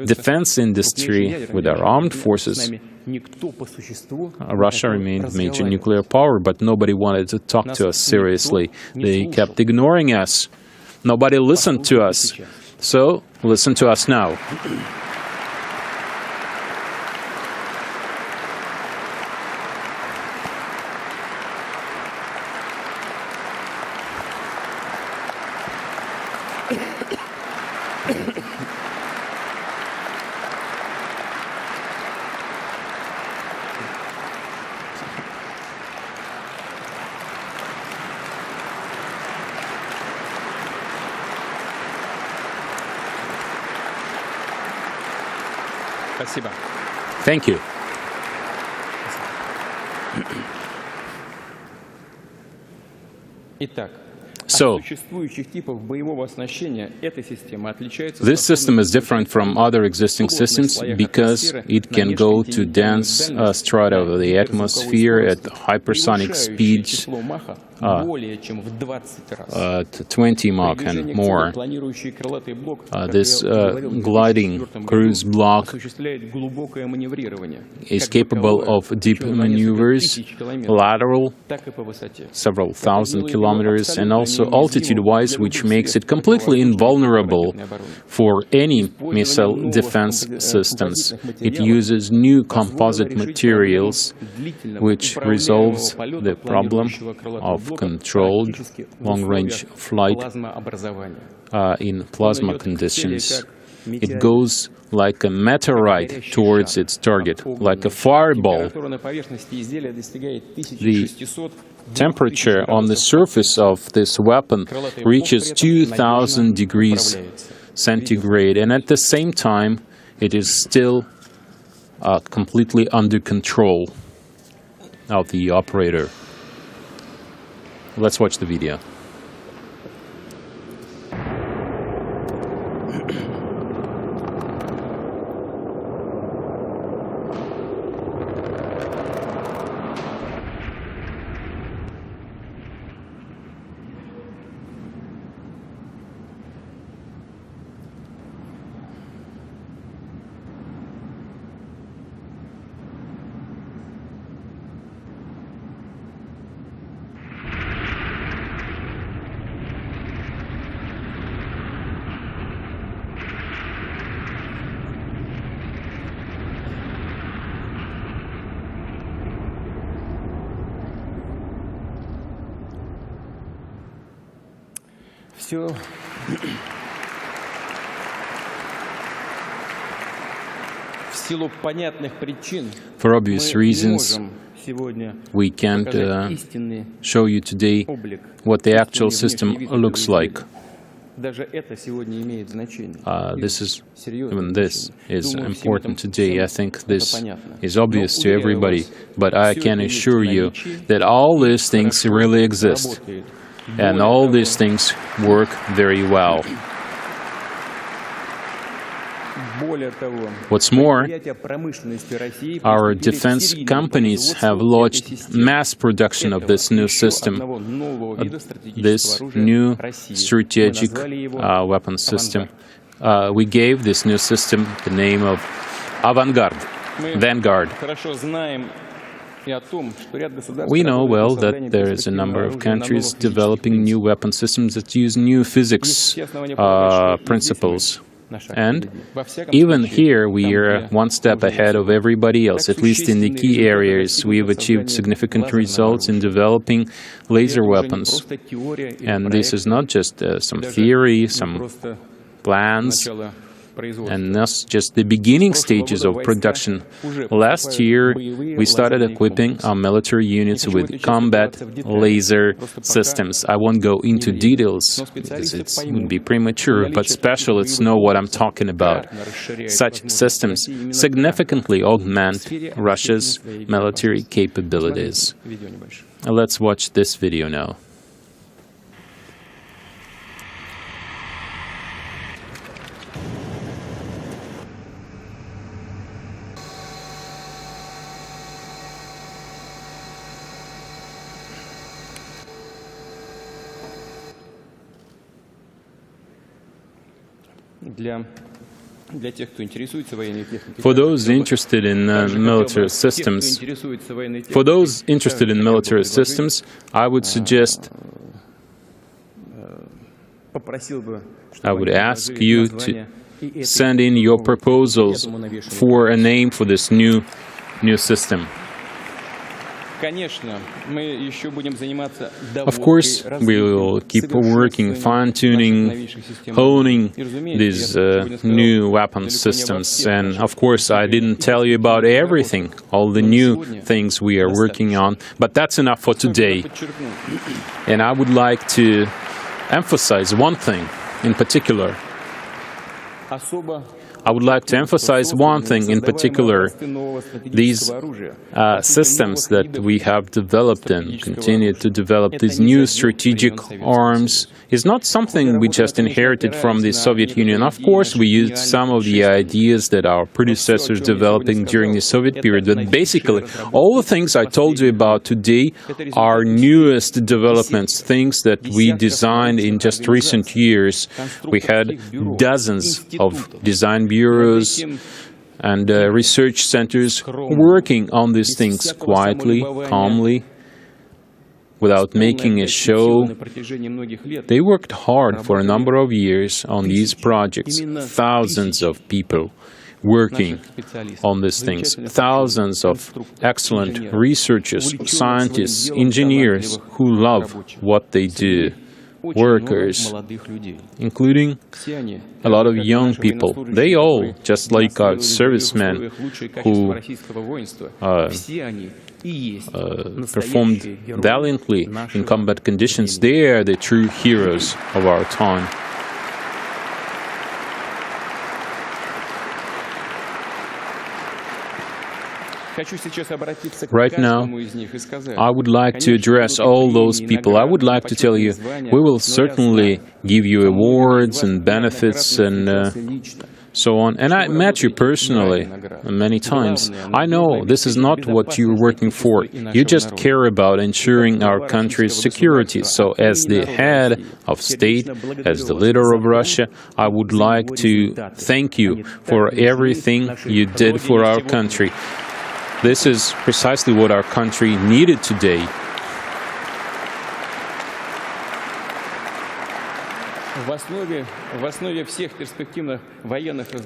defense industry, with our armed forces, Russia remained a major nuclear power, but nobody wanted to talk to us seriously. They kept ignoring us. Nobody listened to us. So, listen to us now. Thank you. So, this system is different from other existing systems because it can go to dense strata of the atmosphere at hypersonic speeds, 20 Mach and more. This gliding cruise block is capable of deep maneuvers, lateral, several thousand kilometers, and also altitude-wise, which makes it completely invulnerable for any missile defense systems. It uses new composite materials, which resolves the problem of controlled long-range flight in plasma conditions. It goes like a meteorite towards its target, like a fireball. The temperature on the surface of this weapon reaches 2,000 degrees centigrade, and at the same time, it is still completely under control of the operator. Let's watch the video. For obvious reasons, we can't show you today what the actual system looks like. Even this is important today. I think this is obvious to everybody, but I can assure you that all these things really exist, and all these things work very well. What's more, our defense companies have launched mass production of this new system, this new strategic weapon system. We gave this new system the name of Vanguard. We know well that there is a number of countries developing new weapon systems that use new physics principles. And even here, we are one step ahead of everybody else. At least in the key areas, we have achieved significant results in developing laser weapons. And this is not just some theory, some plans. And that's just the beginning stages of production. Last year, we started equipping our military units with combat laser systems. I won't go into details because it would be premature, but specialists know what I'm talking about. Such systems significantly augment Russia's military capabilities. Let's watch this video now. For those interested in military systems, I would suggest, I would ask you to send in your proposals for a name for this new system. Of course, we will keep working, fine-tuning, honing these new weapon systems. And of course, I didn't tell you about everything, all the new things we are working on, but that's enough for today. And I would like to emphasize one thing in particular. I would like to emphasize one thing in particular. These systems that we have developed and continue to develop, these new strategic arms, is not something we just inherited from the Soviet Union. Of course, we used some of the ideas that our predecessors developing during the Soviet period, but basically, all the things I told you about today are newest developments, things that we designed in just recent years. We had dozens of design bureaus and research centers working on these things quietly, calmly, without making a show. They worked hard for a number of years on these projects. Thousands of people working on these things. Thousands of excellent researchers, scientists, engineers who love what they do. Workers, including a lot of young people. They all, just like our servicemen who performed valiantly in combat conditions, they are the true heroes of our time. Right now, I would like to address all those people. I would like to tell you, we will certainly give you awards and benefits and so on. And I met you personally many times. I know this is not what you're working for. You just care about ensuring our country's security. So as the head of state, as the leader of Russia, I would like to thank you for everything you did for our country. This is precisely what our country needed today.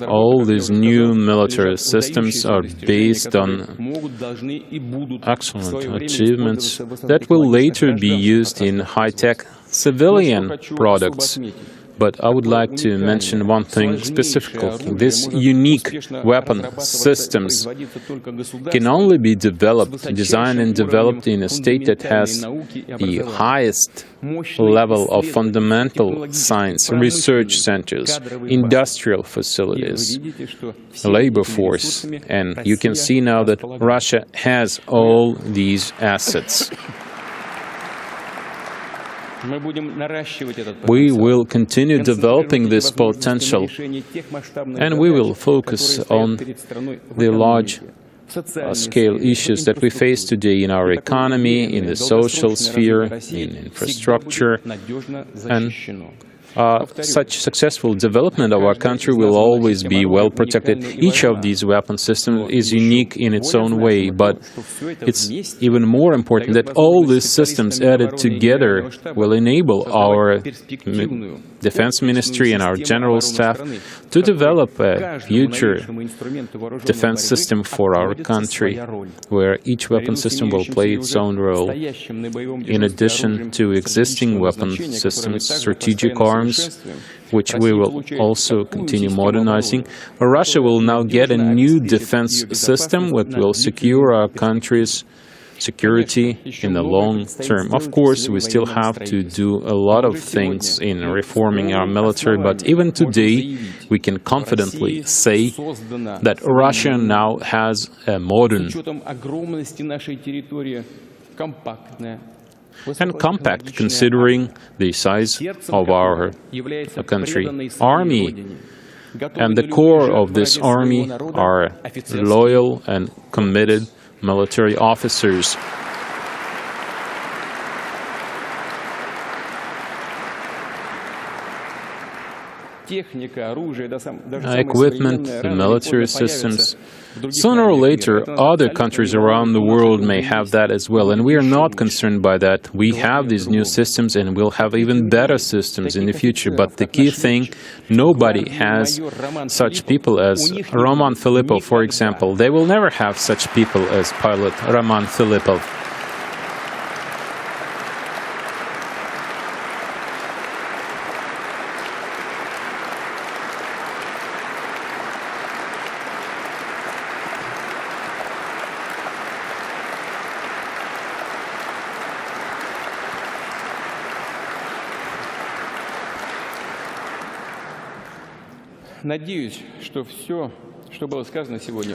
All these new military systems are based on excellent achievements that will later be used in high-tech civilian products. But I would like to mention one thing specifically. These unique weapon systems can only be developed, designed and developed in a state that has the highest level of fundamental science, research centers, industrial facilities, labor force. And you can see now that Russia has all these assets. We will continue developing this potential, and we will focus on the large-scale issues that we face today in our economy, in the social sphere, in infrastructure, and such successful development of our country will always be well protected. Each of these weapon systems is unique in its own way, but it's even more important that all these systems added together will enable our Defense Ministry and our General Staff to develop a future defense system for our country, where each weapon system will play its own role. In addition to existing weapon systems, strategic arms arms, which we will also continue modernizing. Russia will now get a new defense system which will secure our country's security in the long term. Of course, we still have to do a lot of things in reforming our military, but even today we can confidently say that Russia now has a modern and compact, considering the size of our country army. And the core of this army are loyal and committed military officers. Equipment, the military systems. Sooner or later, other countries around the world may have that as well, and we are not concerned by that. We have these new systems, and we'll have even better systems in the future. But the key thing, nobody has such people as Roman Filippov, for example. They will never have such people as pilot Roman Filippov.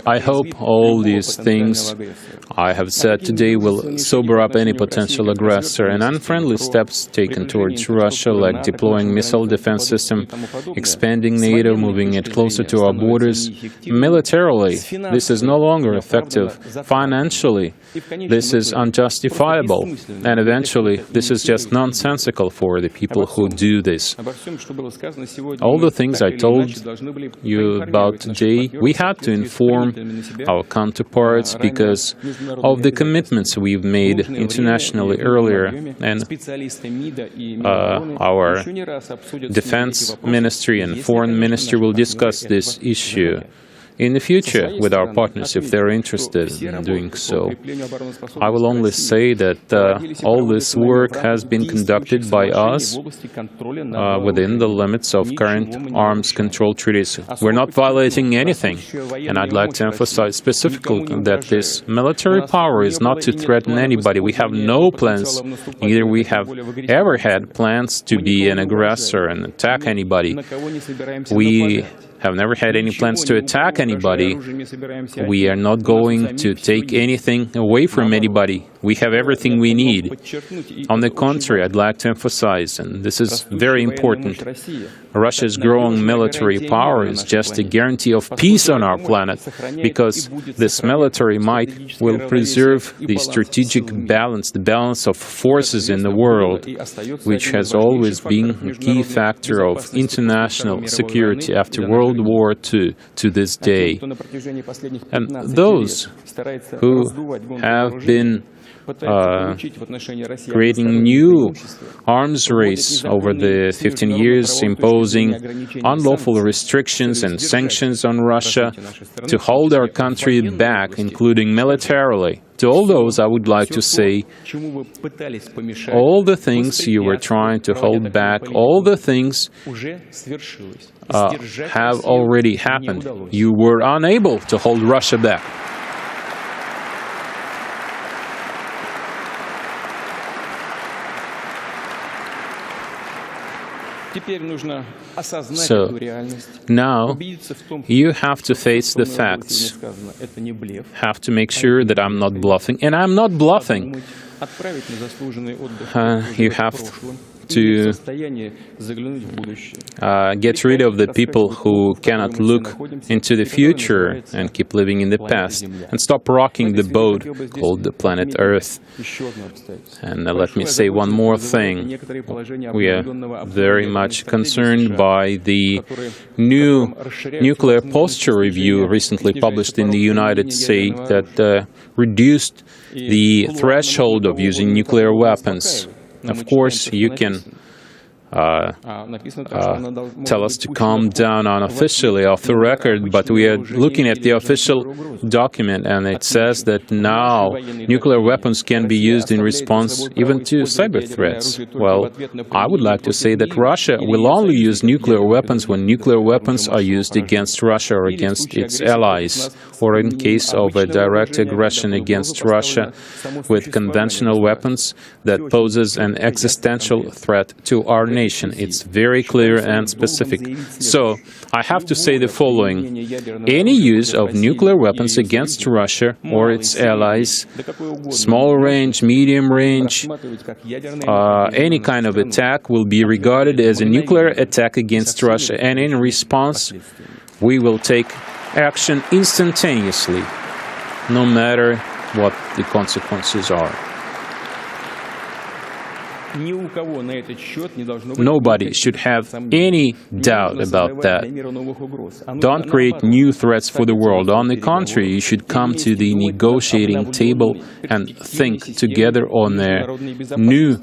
I hope all these things I have said today will sober up any potential aggressor, and unfriendly steps taken towards Russia, like deploying missile defense system, expanding NATO, moving it closer to our borders. Militarily, this is no longer effective. Financially, this is unjustifiable. And eventually, this is just nonsensical for the people who do this. All the things I told you about today, we had to inform our counterparts because of the commitments we've made internationally earlier, and our defense ministry and foreign ministry will discuss this issue in the future with our partners if they're interested in doing so. I will only say that all this work has been conducted by us within the limits of current arms control treaties. We're not violating anything, and I'd like to emphasize specifically that this military power is not to threaten anybody. We have no plans, neither we have ever had plans to be an aggressor and attack anybody. We have never had any plans to attack anybody. We are not going to take anything away from anybody. We have everything we need. On the contrary, I'd like to emphasize, and this is very important, Russia's growing military power is just a guarantee of peace on our planet, because this military might will preserve the strategic balance, the balance of forces in the world, which has always been a key factor of international security after World War II to this day. And those who have been creating new arms race over the 15 years, imposing unlawful restrictions and sanctions on Russia to hold our country back, including militarily. To all those, I would like to say, all the things you were trying to hold back, all the things have already happened. You were unable to hold Russia back. So now you have to face the facts, have to make sure that I'm not bluffing, and I'm not bluffing. You have to get rid of the people who cannot look into the future and keep living in the past, and stop rocking the boat called the planet Earth. And let me say one more thing. We are very much concerned by the new nuclear posture review recently published in the United States that reduced the threshold of using nuclear weapons. Of course, you can tell us to calm down unofficially off the record, but we are looking at the official document, and it says that now nuclear weapons can be used in response even to cyber threats. Well, I would like to say that Russia will only use nuclear weapons when nuclear weapons are used against Russia or against its allies, or in case of a direct aggression against Russia with conventional weapons that poses an existential threat to our nation. It's very clear and specific. So, I have to say the following. Any use of nuclear weapons against Russia or its allies, small range, medium range, any kind of attack will be regarded as a nuclear attack against Russia, and in response, we will take action instantaneously, no matter what the consequences are. Nobody should have any doubt about that. Don't create new threats for the world. On the contrary, you should come to the negotiating table and think together on a new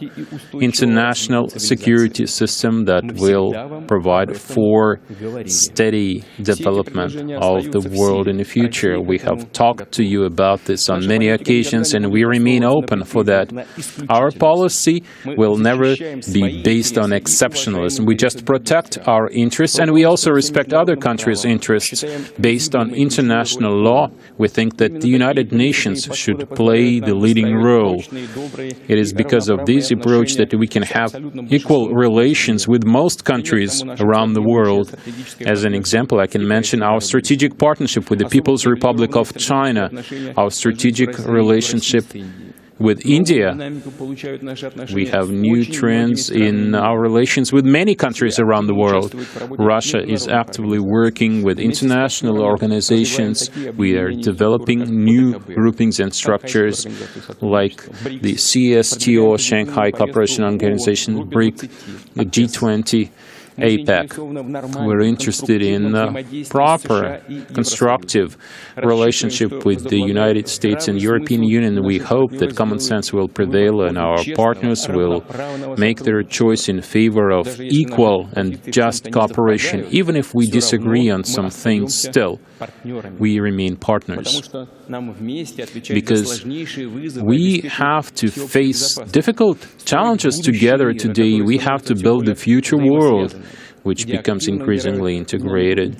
international security system that will provide for steady development of the world in the future. We have talked to you about this on many occasions, and we remain open for that. Our policy will never be based on exceptionalism. We just protect our interests, and we also respect other countries' interests based on international law. We think that the United Nations should play the leading role. It is because of this approach that we can have equal relations with most countries around the world. As an example, I can mention our strategic partnership with the People's Republic of China, our strategic relationship with India. We have new trends in our relations with many countries around the world. Russia is actively working with international organizations. We are developing new groupings and structures like the CSTO, Shanghai Cooperation Organization, BRIC, the G20, APEC. We're interested in proper, constructive relationship with the United States and European Union. We hope that common sense will prevail and our partners will make their choice in favor of equal and just cooperation. Even if we disagree on some things, still, we remain partners. Because we have to face difficult challenges together today. We have to build the future world, which becomes increasingly integrated.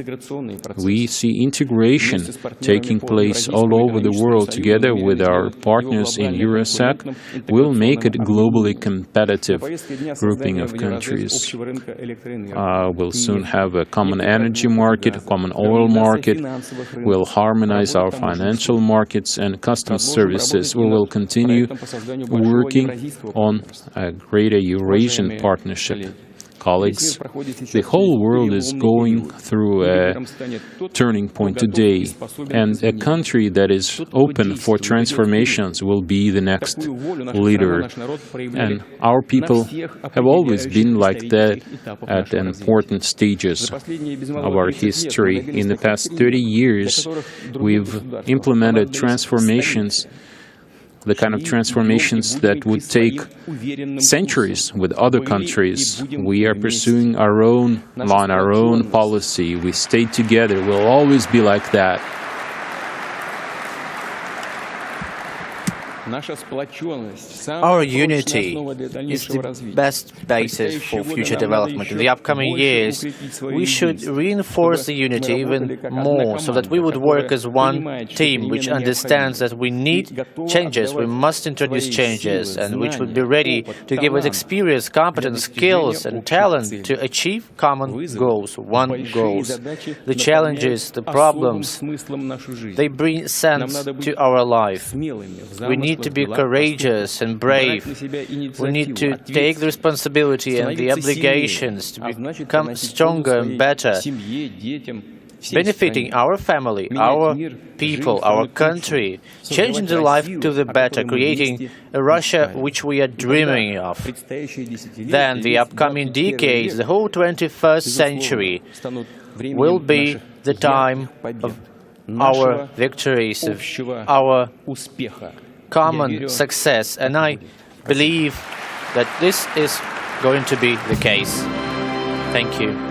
We see integration taking place all over the world. Together with our partners in EUROSAC, we'll make it globally competitive grouping of countries. We'll soon have a common energy market, a common oil market. We'll harmonize our financial markets and customs services. We will continue working on a greater Eurasian partnership. Colleagues, the whole world is going through a turning point today, and a country that is open for transformations will be the next leader. And our people have always been like that at important stages of our history. In the past 30 years, we've implemented transformations, the kind of transformations that would take centuries with other countries. We are pursuing our own line, our own policy. We stay together. We'll always be like that. Our unity is the best basis for future development. In the upcoming years, we should reinforce the unity even more so that we would work as one team which understands that we need changes, we must introduce changes, and which would be ready to give us experience, competence, skills and talent to achieve common goals, one goals. The challenges, the problems, they bring sense to our life. We need to be courageous and brave. We need to take the responsibility and the obligations to become stronger and better, benefiting our family, our people, our country, changing the life to the better, creating a Russia which we are dreaming of. Then the upcoming decades, the whole 21st century, will be the time of our victories, of our common success, and I believe that this is going to be the case. Thank you.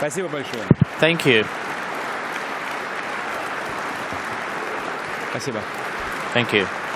Спасибо большое. Thank you. Спасибо. Thank you.